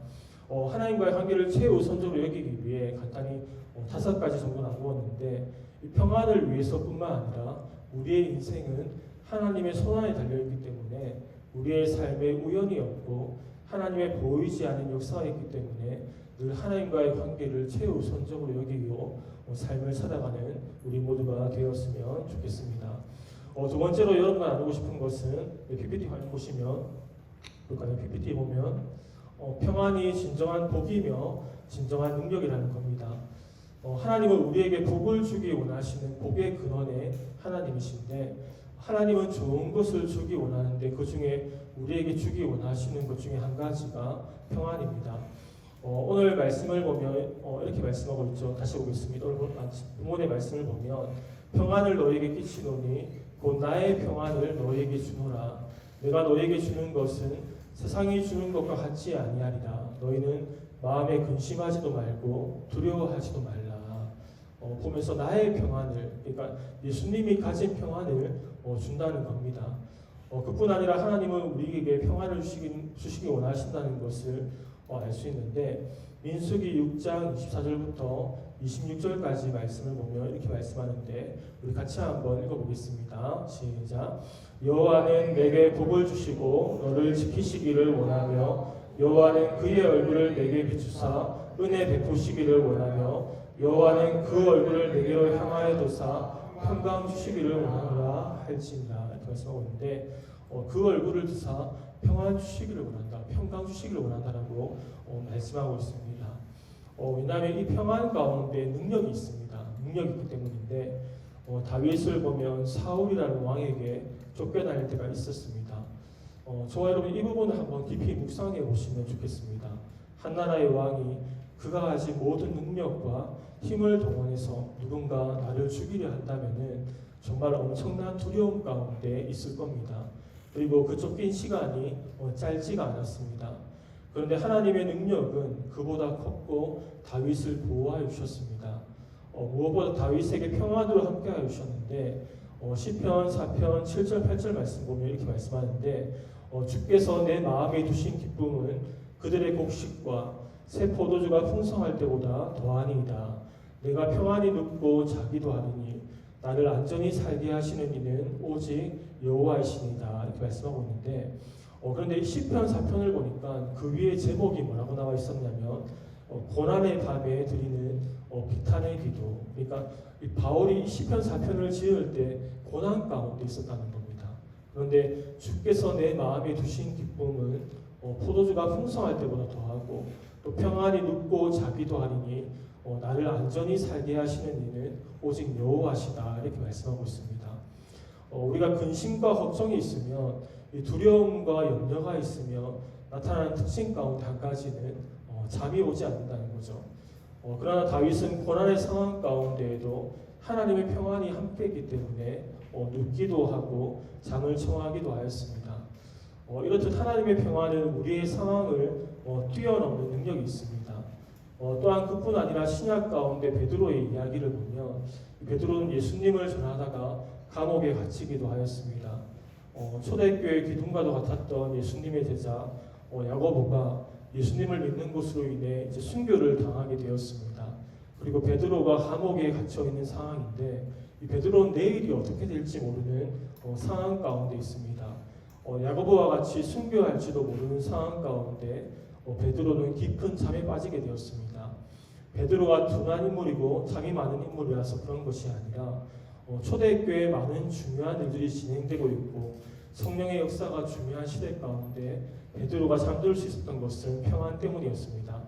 하나님과의 관계를 최우선적으로 여기기 위해 간단히 5가지 정도 나누었는데 이 평안을 위해서뿐만 아니라 우리의 인생은 하나님의 손안에 달려있기 때문에 우리의 삶에 우연이 없고 하나님의 보이지 않는 역사가 있기 때문에 늘 하나님과의 관계를 최우선적으로 여기고 삶을 살아가는 우리 모두가 되었으면 좋겠습니다. 두 번째로 여러분과 나누고 싶은 것은 PPT 화면 보시면 볼까요? PPT 보면 평안이 진정한 복이며 진정한 능력이라는 겁니다. 하나님은 우리에게 복을 주기 원하시는 복의 근원의 하나님이신데 하나님은 좋은 것을 주기 원하는데 그 중에 우리에게 주기 원하시는 것 중에 한 가지가 평안입니다. 오늘 말씀을 보면 이렇게 말씀하고 있죠. 다시 보겠습니다. 오늘 본문의 말씀을 보면 평안을 너에게 끼치노니 곧 나의 평안을 너에게 주노라. 내가 너에게 주는 것은 세상이 주는 것과 같지 아니하리라. 너희는 마음에 근심하지도 말고 두려워하지도 말라. 보면서 나의 평안을, 그러니까 예수님이 가진 평안을 준다는 겁니다. 그뿐 아니라 하나님은 우리에게 평안을 주시기 원하신다는 것을 알 수 있는데 민수기 6장 24절부터 26절까지 말씀을 보면 이렇게 말씀하는데 우리 같이 한번 읽어보겠습니다. 시작. 여호와는 내게 복을 주시고 너를 지키시기를 원하며 여호와는 그의 얼굴을 내게 비추사 은혜 베푸시기를 원하며 여호와는 그 얼굴을 내게로 향하여 도사 평강 주시기를 원하노라 할지니라. 이렇게 말씀하고 있는데 그 얼굴을 드사 평안 주시기를 원한다, 평강 주시기를 원한다라고 말씀하고 있습니다. 왜냐하면 이 평안 가운데 능력이 있습니다. 능력이 있기 때문인데 다윗을 보면 사울이라는 왕에게 쫓겨날 때가 있었습니다. 저와 여러분 이 부분을 한번 깊이 묵상해 보시면 좋겠습니다. 한 나라의 왕이 그가 가진 모든 능력과 힘을 동원해서 누군가 나를 죽이려 한다면은 정말 엄청난 두려움 가운데 있을 겁니다. 그리고 그 쫓긴 시간이 짧지가 않았습니다. 그런데 하나님의 능력은 그보다 컸고 다윗을 보호하여 주셨습니다. 무엇보다 다윗에게 평안으로 함께하여 주셨는데 시편 4편 7절 8절 말씀 보면 이렇게 말씀하는데 주께서 내 마음에 두신 기쁨은 그들의 곡식과 새 포도주가 풍성할 때보다 더하니이다. 내가 평안히 눕고 자기도 하리니 나를 안전히 살게 하시는 이는 오직 여호와이시니이다. 이렇게 말씀하고 있는데 그런데 이 시편 4편을 보니까 그 위에 제목이 뭐라고 나와 있었냐면 고난의 밤에 드리는 비탄의 기도. 그러니까 이 바울이 시편 4편을 지을 때 고난 가운데 있었다는 겁니다. 그런데 주께서 내 마음에 두신 기쁨은 포도주가 풍성할 때보다 더하고 또 평안히 눕고 자기도 하리니 나를 안전히 살게 하시는 이는 오직 여호와시다. 이렇게 말씀하고 있습니다. 우리가 근심과 걱정이 있으면 두려움과 염려가 있으며 나타나는 특징 가운데 한 가지는 잠이 오지 않는다는 거죠. 그러나 다윗은 고난의 상황 가운데에도 하나님의 평안이 함께했기 때문에 눕기도 하고 잠을 청하기도 하였습니다. 이렇듯 하나님의 평안은 우리의 상황을 뛰어넘는 능력이 있습니다. 또한 그뿐 아니라 신약 가운데 베드로의 이야기를 보면 베드로는 예수님을 전하다가 감옥에 갇히기도 하였습니다. 초대교회 기둥과도 같았던 예수님의 제자 야고보가 예수님을 믿는 것으로 인해 이제 순교를 당하게 되었습니다. 그리고 베드로가 감옥에 갇혀 있는 상황인데 이 베드로는 내일이 어떻게 될지 모르는 상황 가운데 있습니다. 야고보와 같이 순교할지도 모르는 상황 가운데 베드로는 깊은 잠에 빠지게 되었습니다. 베드로가 둔한 인물이고 잠이 많은 인물이라서 그런 것이 아니라 초대교회에 많은 중요한 일들이 진행되고 있고 성령의 역사가 중요한 시대 가운데 베드로가 잠들 수 있었던 것은 평안 때문이었습니다.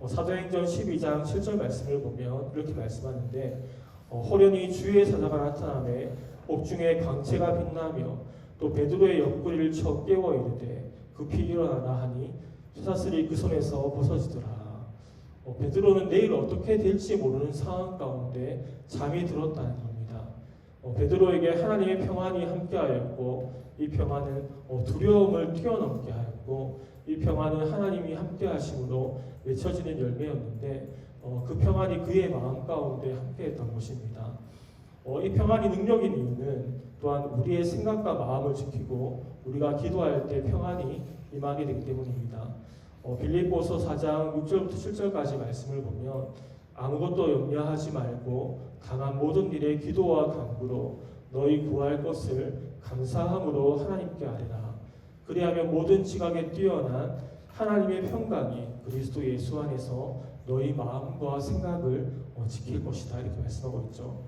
사도행전 12장 7절 말씀을 보면 이렇게 말씀하는데 호련히 주의 사자가 나타나매 옥중에 광채가 빛나며 또 베드로의 옆구리를 쳐 깨워 이르되 급히 일어나라 하니 쇠사슬이 그 손에서 벗어지더라. 베드로는 내일 어떻게 될지 모르는 상황 가운데 잠이 들었다는 겁니다. 베드로에게 하나님의 평안이 함께하였고 이 평안은 두려움을 뛰어넘게 하였고 이 평안은 하나님이 함께하심으로 맺혀지는 열매였는데 그 평안이 그의 마음 가운데 함께했던 것입니다. 이 평안이 능력인 이유는 또한 우리의 생각과 마음을 지키고 우리가 기도할 때 평안이 임하게 되기 때문입니다. 빌립보서 4장 6절부터 7절까지 말씀을 보면 아무것도 염려하지 말고 다만 모든 일에 기도와 간구로 너희 구할 것을 감사함으로 하나님께 아뢰라. 그리하면 모든 지각에 뛰어난 하나님의 평강이 그리스도 예수 안에서 너희 마음과 생각을 지킬 것이다 이렇게 말씀하고 있죠.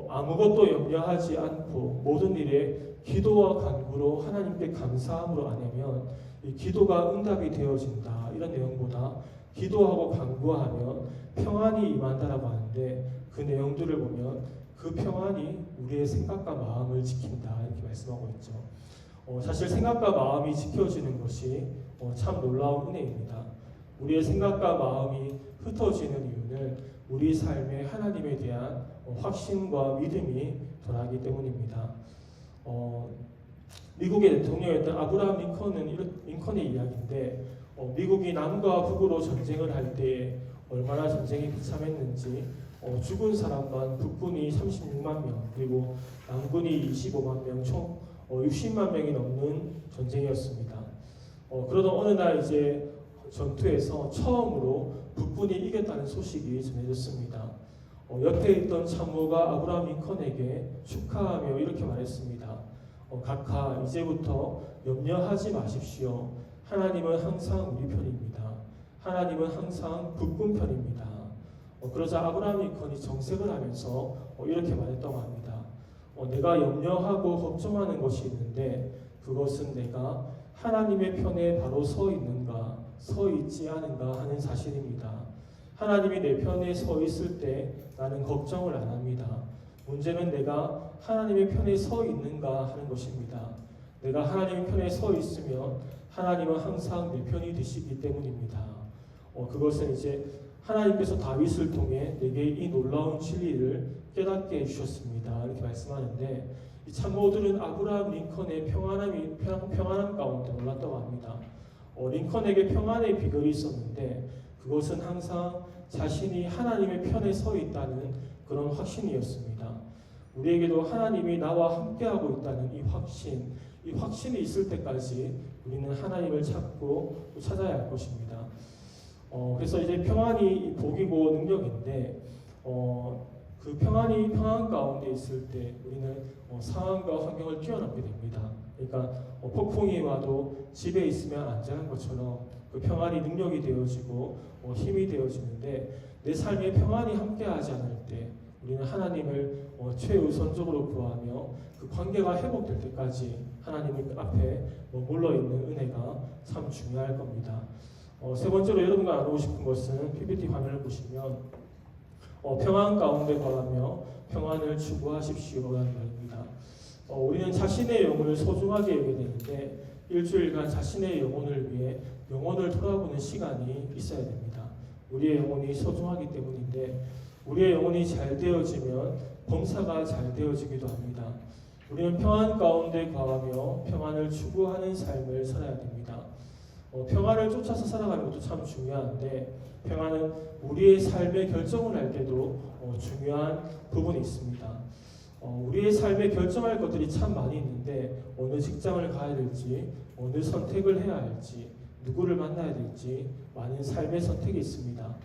아무것도 염려하지 않고 모든 일에 기도와 간구로 하나님께 감사함으로 아뢰면 이 기도가 응답이 되어진다 이런 내용보다 기도하고 간구하면 평안이 임한다라고 하는데 그 내용들을 보면 그 평안이 우리의 생각과 마음을 지킨다 이렇게 말씀하고 있죠. 사실 생각과 마음이 지켜지는 것이 참 놀라운 은혜입니다. 우리의 생각과 마음이 흩어지는 이유는 우리 삶에 하나님에 대한 확신과 믿음이 덜하기 때문입니다. 미국의 대통령이었던 아브라함 링컨의 이야기인데 미국이 남과 북으로 전쟁을 할 때 얼마나 전쟁이 비참했는지 죽은 사람만 북군이 36만 명 그리고 남군이 25만 명 총 60만 명이 넘는 전쟁이었습니다. 그러던 어느 날 이제 전투에서 처음으로 북군이 이겼다는 소식이 전해졌습니다. 옆에 있던 참모가 아브라함 링컨에게 축하하며 이렇게 말했습니다. 각하 이제부터 염려하지 마십시오. 하나님은 항상 우리 편입니다. 하나님은 항상 북군 편입니다. 그러자 아브라함 링컨이 정색을 하면서 이렇게 말했다고 합니다. 내가 염려하고 걱정하는 것이 있는데 그것은 내가 하나님의 편에 바로 서 있는가 서 있지 않은가 하는 사실입니다. 하나님이 내 편에 서 있을 때 나는 걱정을 안 합니다. 문제는 내가 하나님의 편에 서 있는가 하는 것입니다. 내가 하나님의 편에 서 있으면 하나님은 항상 내 편이 되시기 때문입니다. 그것은 이제 하나님께서 다윗을 통해 내게 이 놀라운 진리를 깨닫게 해주셨습니다. 이렇게 말씀하는데 이 참모들은 아브라함 링컨의 평안함 가운데 놀랐다고 합니다. 링컨에게 평안의 비결이 있었는데 그것은 항상 자신이 하나님의 편에 서 있다는 그런 확신이었습니다. 우리에게도 하나님이 나와 함께하고 있다는 이 확신이 있을 때까지 우리는 하나님을 찾고 또 찾아야 할 것입니다. 그래서 이제 평안이 복이고 능력인데 그 평안 가운데 있을 때 우리는 상황과 환경을 뛰어넘게 됩니다. 그러니까 폭풍이 와도 집에 있으면 안전한 것처럼 그 평안이 능력이 되어지고 힘이 되어지는데 내 삶에 평안이 함께하지 않을 때 우리는 하나님을 최우선적으로 구하며 그 관계가 회복될 때까지 하나님 앞에 머물러 있는 은혜가 참 중요할 겁니다. 세 번째로 여러분과 나누고 싶은 것은 PPT 화면을 보시면 평안 가운데 거하며 평안을 추구하십시오라는 말입니다. 우리는 자신의 영혼을 소중하게 여겨야 되는데 일주일간 자신의 영혼을 위해 영혼을 돌아보는 시간이 있어야 됩니다. 우리의 영혼이 소중하기 때문인데 우리의 영혼이 잘 되어지면 범사가 잘 되어지기도 합니다. 우리는 평안 가운데 거하며 평안을 추구하는 삶을 살아야 됩니다. 평안을 쫓아서 살아가는 것도 참 중요한데 평안은 우리의 삶의 결정을 할 때도 중요한 부분이 있습니다. 우리의 삶에 결정할 것들이 참 많이 있는데 어느 직장을 가야 될지 어느 선택을 해야 할지 누구를 만나야 될지 많은 삶의 선택이 있습니다.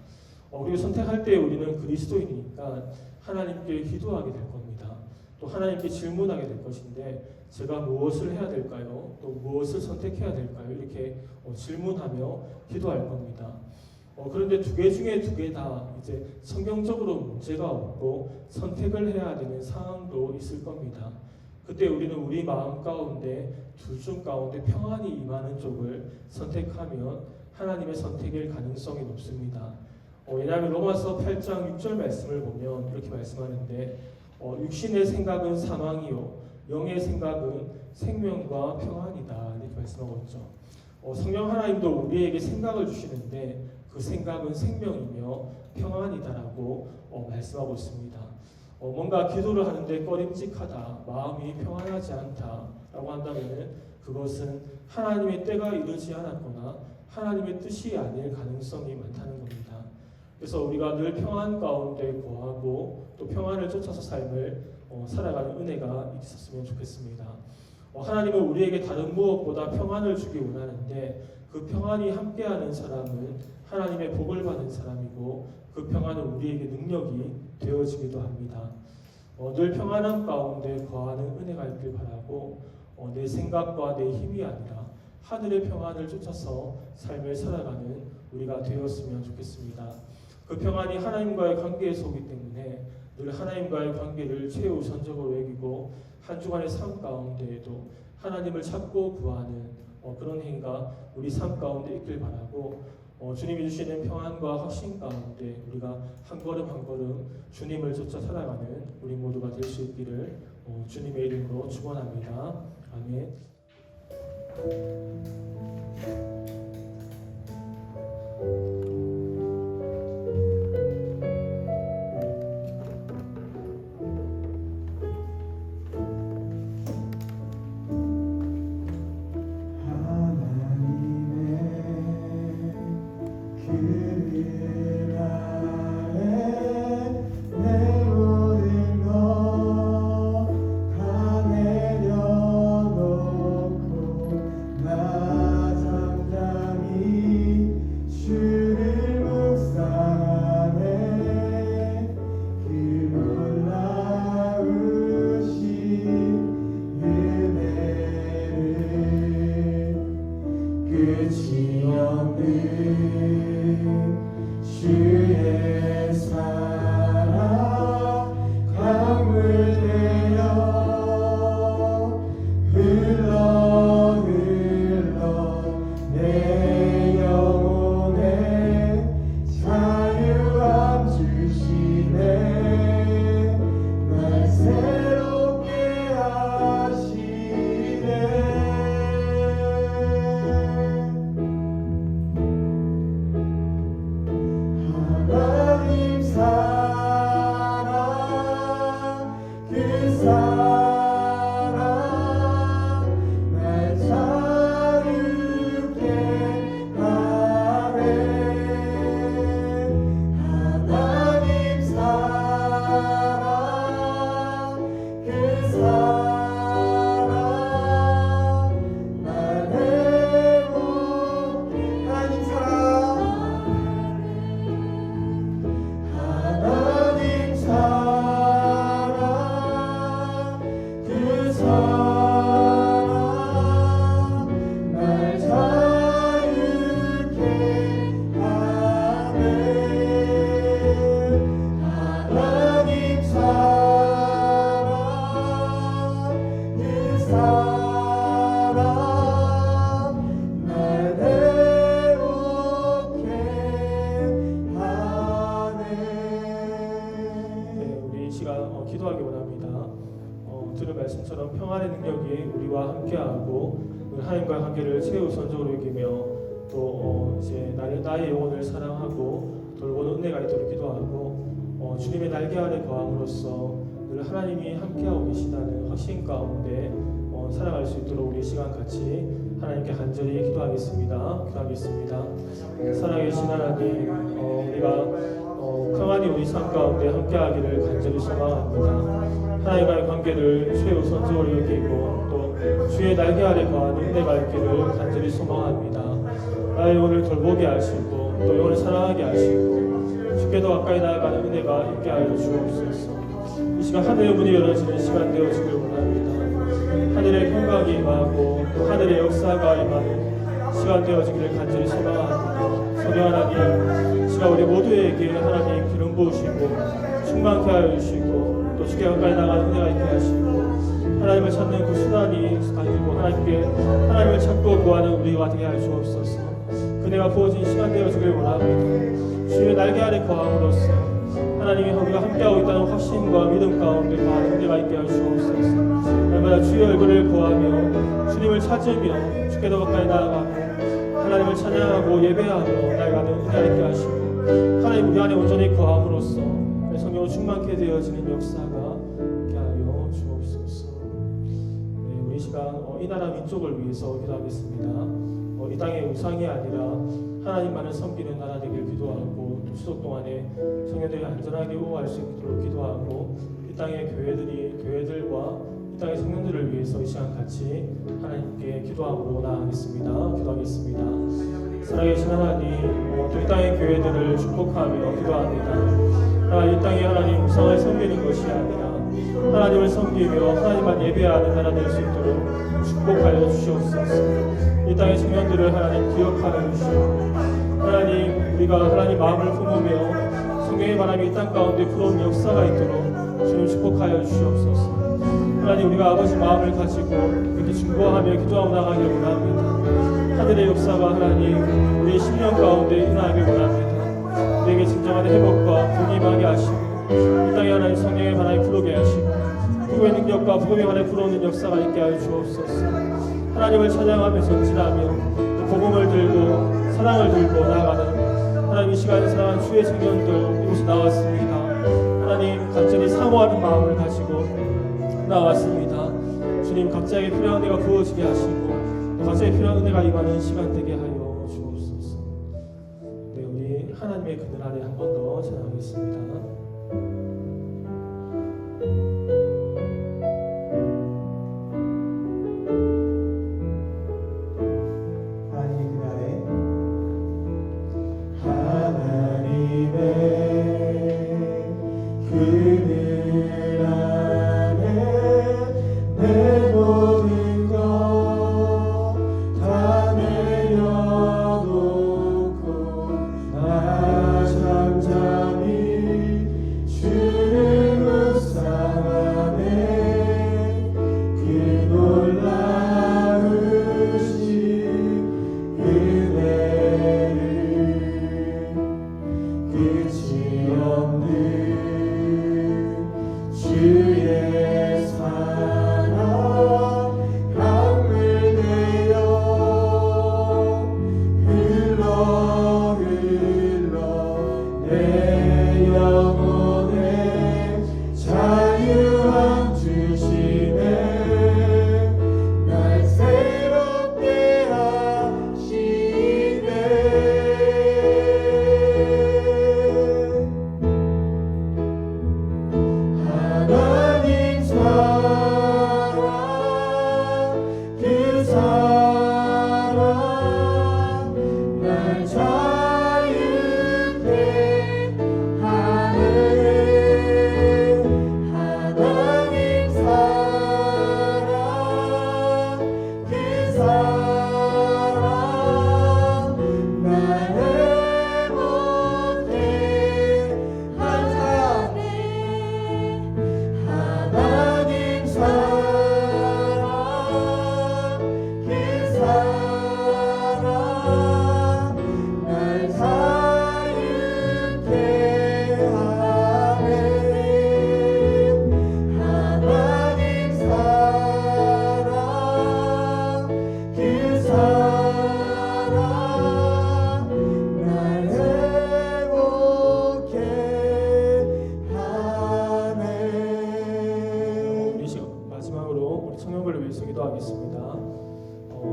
그리고 선택할 때 우리는 그리스도인이니까 하나님께 기도하게 될 겁니다. 또 하나님께 질문하게 될 것인데 제가 무엇을 해야 될까요? 또 무엇을 선택해야 될까요? 이렇게 질문하며 기도할 겁니다. 그런데 두 개 중에 두 개 다 이제 성경적으로 문제가 없고 선택을 해야 되는 상황도 있을 겁니다. 그때 우리는 우리 마음 가운데 둘 중 가운데 평안이 임하는 쪽을 선택하면 하나님의 선택일 가능성이 높습니다. 왜냐하면 로마서 8장 6절 말씀을 보면 이렇게 말씀하는데 육신의 생각은 사망이요 영의 생각은 생명과 평안이다 이렇게 말씀하고 있죠. 성령 하나님도 우리에게 생각을 주시는데 그 생각은 생명이며 평안이다라고 말씀하고 있습니다. 뭔가 기도를 하는데 꺼림직하다, 마음이 평안하지 않다라고 한다면 그것은 하나님의 때가 이르지 않았거나 하나님의 뜻이 아닐 가능성이 많다는 겁니다. 그래서 우리가 늘 평안 가운데 거하고 또 평안을 쫓아서 삶을 살아가는 은혜가 있었으면 좋겠습니다. 하나님은 우리에게 다른 무엇보다 평안을 주기 원하는데 그 평안이 함께하는 사람은 하나님의 복을 받은 사람이고 그 평안은 우리에게 능력이 되어지기도 합니다. 늘 평안함 가운데 거하는 은혜가 있길 바라고 내 생각과 내 힘이 아니라 하늘의 평안을 쫓아서 삶을 살아가는 우리가 되었으면 좋겠습니다. 그 평안이 하나님과의 관계에서 오기 때문에 늘 하나님과의 관계를 최우선적으로 여기고 한 주간의 삶 가운데에도 하나님을 찾고 구하는 그런 행위가 우리 삶 가운데 있길 바라고 주님이 주시는 평안과 확신 가운데 우리가 한 걸음 한 걸음 주님을 쫓아 살아가는 우리 모두가 될 수 있기를 주님의 이름으로 축원합니다. 아멘. 끝이 없는 주의 사랑 강물 되어 흘러 내 영혼에 자유함 주시네 날 새롭게 하시네 하나님 사랑 그 사랑 날 자유케 하네 하나님 사랑 그 사랑 날 회복해 하나님 사랑 하나님 사랑 그 사랑 날 자유케 하네 하나님 사랑 그 사랑 날 회복해 하네 네, 우리 이 시간 기도하기 원합니다. 들은 말씀처럼 평안의 능력이 우리와 함께하고 우리 하나님과의 관계를 최우선적으로 여기며 또 이제 나의 영혼을 사랑하고 돌보는 은혜가 있도록 기도하고 주님의 날개 아래 거함으로써 늘 하나님이 함께하고 계시다는 확신 가운데 살아갈 수 있도록 우리 이 시간 같이 하나님께 간절히 기도하겠습니다. 살아계신 하나님, 우리가 평안히 우리 삶 가운데 함께하기를 간절히 소망합니다. 하나님과의 관계를 최우선적으로 여기고 또 주의 날개 아래 거하는 은혜가 있기를 간절히 소망합니다. 나의 영혼을 돌보게 하시고 또 영혼을 사랑하게 하시고 주께도 가까이 나아가는 은혜가 있게 하여 주옵소서. 이 시간 하늘의 문이 열어지는 시간 되어지길 원합니다. 하늘의 평강이 임하고 또 하늘의 역사가 임하는 시간 되어지기를 간절히 소망합니다. 성령 하나님, 시간 우리 모두에게 하나님 기름 부으시고 충만케 하여 주시고 또 주께 가까이 나가는 은혜가 있게 하시고 하나님을 찾는 그 수단이 아니고 하나님을 찾고 구하는 우리가 되게 하여 주옵소서. 그네가 부어진 시간 되어지길 원합니다. 주의 날개 아래 거함으로써 하나님이 우리가 함께하고 있다는 확신과 믿음 가운데 거하는 은혜가 있게 하여 주옵소서. 날마다 주의 얼굴을 구하며 주님을 찾으며 주께도 가까이 나아가며 하나님을 찬양하고 예배하며 나아가는 은혜 있게 하시고 하나님 우리 안에 온전히 거함으로써 성령으로 충만케 되어지는 역사가 있게 하여 주옵소서. 네, 우리 시간 이 나라 민족을 위해서 기도하겠습니다. 이 땅의 우상이 아니라 하나님만을 섬기는 나라 되길 기도하고 또 추석 동안에 성령들이 안전하게 오갈 수 있도록 기도하고 이 땅의 교회들과 이 땅의 성령들을 위해서 이 시간 같이 하나님께 기도함으로 나아가겠습니다. 기도하겠습니다. 살아계신 하나님, 또 이 땅의 교회들을 축복하며 기도합니다. 이 땅에 하나님 우상을 섬기는 것이 아니라 하나님을 섬기며 하나님만 예배하는 나라 될 수 있도록 축복하여 주시옵소서. 이 땅의 청년들을 하나님 기억하여 주시고 하나님 우리가 하나님 마음을 품으며 성령의 바람이 이 땅 가운데 불어오는 역사가 있도록 주님 축복하여 주시옵소서. 하나님 우리가 아버지 마음을 가지고 이렇게 중보하며 기도하고 나가길 원합니다. 하늘의 역사가 하나님 우리의 심령 가운데 일어나길 원합니다. 우리에게 진정한 회복과 복이 임하게 하시고 이 땅에 하나님 성령의 바람이 불어오게 하시고 복음의 능력과 복음의 바람이 불어오는 역사가 있게 하여 주옵소서. 하나님을 찬양하며 전진하며 복음을 들고 사랑을 들고 나아가는 하나님 이 시간에 사랑하는 주의 청년들 이곳에 나왔습니다. 하나님 간절히 사모하는 마음을 가지고 나왔습니다. 주님 각자에게 필요한 은혜가 부어지게 하시고 또 각자에게 필요한 은혜가 임하는 시간 되게 하여 주옵소서. 네, 우리 하나님의 그늘 아래 한 번 더 찬양하겠습니다.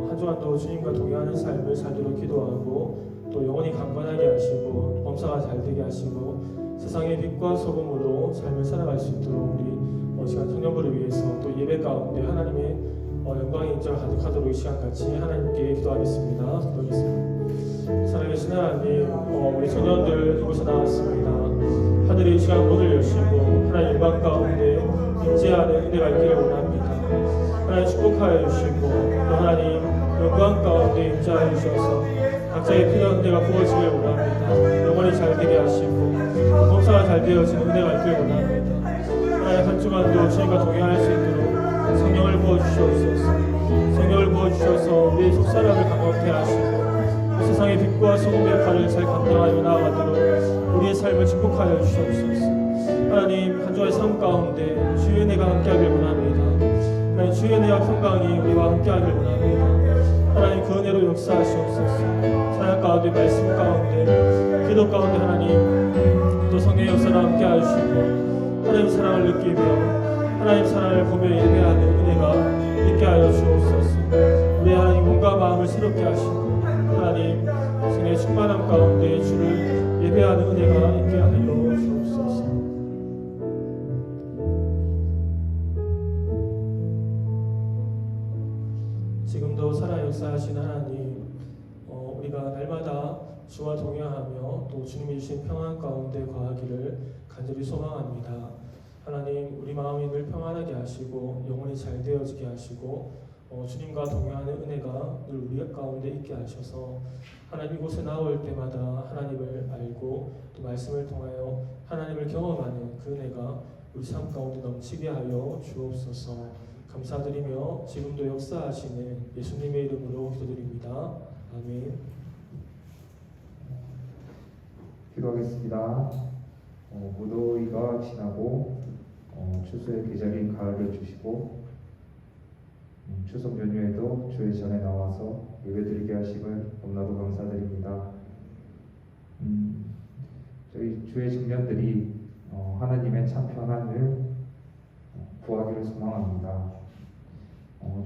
한 주간도 주님과 동행하는 삶을 살도록 기도하고 또 영혼이 강건하게 하시고 범사가 잘 되게 하시고 세상의 빛과 소금으로 삶을 살아갈 수 있도록 우리 시간 청년부를 위해서 또 예배 가운데 하나님의 영광의 인자가 가득하도록 이 시간 같이 하나님께 기도하겠습니다. 기도하겠습니다. 살아계신 하나님, 우리 청년들 이곳에 나왔습니다. 하늘의 이 시간 문을 여시고 하나님 영광 가운데 임재하는 은혜가 있기를 원합니다. 하나님 축복하여 주시고 또 하나님 영광 가운데 임재하여 주셔서 각자의 필요한 은혜가 부어지길 원합니다. 영혼이 잘 되게 하시고 범사가 잘 되어지는 은혜가 있기를 원합니다. 하나님 한 주간도 주님과 동행할 수 있도록 성령을 부어주시옵소서. 성령을 부어주셔서 우리의 속사람을 강건케 하시고 세상의 빛과 소금의 역할을 잘 감당하여 나아가도록 우리의 삶을 축복하여 주시옵소서. 하나님 한 주의 삶 가운데 주의 은혜가 함께하길 원합니다. 하나님 주의 은혜와 평강이 우리와 함께하길 원합니다. 하나님 그 은혜로 역사하시옵소서. 사랑 가운데 말씀 가운데 기도 가운데 하나님 또 성령의 역사를 함께 하시고 하나님 사랑을 느끼며 하나님 사랑을 보며 예배하는 은혜가 있게 하여 주옵소서. 우리 하나님 몸과 마음을 새롭게 하시고 하나님 성령의 충만함 가운데 주를 예배하는 은혜가 있게 하여 주옵소서. 지금도 살아 역사하신 하나님, 우리가 날마다 주와 동행하며 또 주님이 주신 평안 가운데 거하기를 간절히 소망합니다. 하나님, 우리 마음이 늘 평안하게 하시고 영혼이 잘 되어지게 하시고 주님과 동행하는 은혜가 늘 우리 가운데 있게 하셔서 하나님 이곳에 나올 때마다 하나님을 알고 또 말씀을 통하여 하나님을 경험하는 그 은혜가 우리 삶 가운데 넘치게 하여 주옵소서. 감사드리며 지금도 역사하시는 예수님의 이름으로 기도드립니다. 아멘. 기도하겠습니다. 무더위가 지나고 추수의 계절인 가을을 주시고 추석 연휴에도 주의 전에 나와서 예배드리게 하심을 너무나도 감사드립니다. 저희 주의 청년들이 하나님의 참 평안을 구하기를 소망합니다.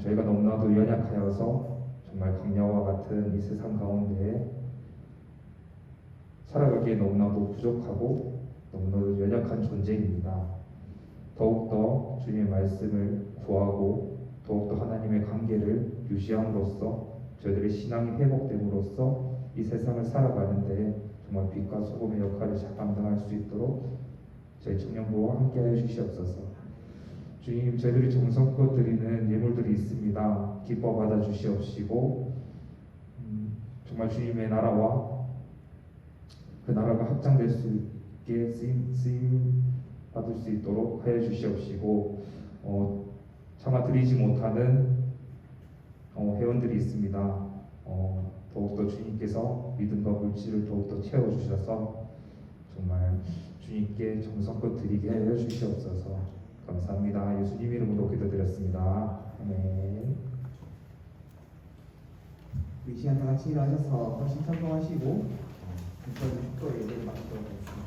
저희가 너무나도 연약하여서 정말 광야와 같은 이 세상 가운데 살아가기에 너무나도 부족하고 너무나도 연약한 존재입니다. 더욱더 주님의 말씀을 구하고 더욱더 하나님의 관계를 유지함으로써 저희들의 신앙이 회복됨으로써 이 세상을 살아가는데 정말 빛과 소금의 역할을 잘 감당할 수 있도록 저희 청년부와 함께하여 주시옵소서. 주님, 저희들이 정성껏 드리는 예물들이 있습니다. 기뻐 받아 주시옵시고 정말 주님의 나라와 그 나라가 확장될 수 있게 쓰임 받을 수 있도록 하여 주시옵시고 차마 드리지 못하는 회원들이 있습니다. 더욱더 주님께서 믿음과 물질을 더욱더 채워주셔서 정말 주님께 정성껏 드리게 하여 주시옵소서. 감사합니다. 예수님 이름으로 기도드렸습니다. 아멘. 이 시간 다 같이 일어나셔서 훨씬 찬송하시고 저희 축도 예배를 마치도록 하겠습니다.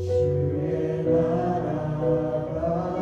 주의 나라가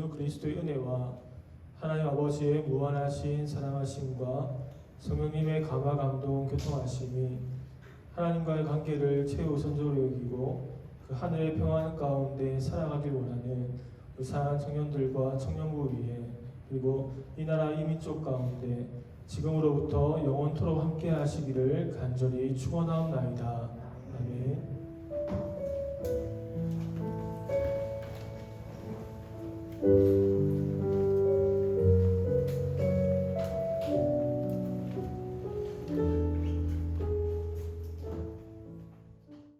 예수 그리스도의 은혜와 하나님 아버지의 무한하신 사랑하심과 성령님의 감화 감동 교통하심이 하나님과의 관계를 최우선적으로 여기고 그 하늘의 평안 가운데 살아가길 원하는 의사한 청년들과 청년부 위에 그리고 이 나라 이 민족 가운데 지금으로부터 영원토록 함께 하시기를 간절히 축원하옵나이다. 아멘.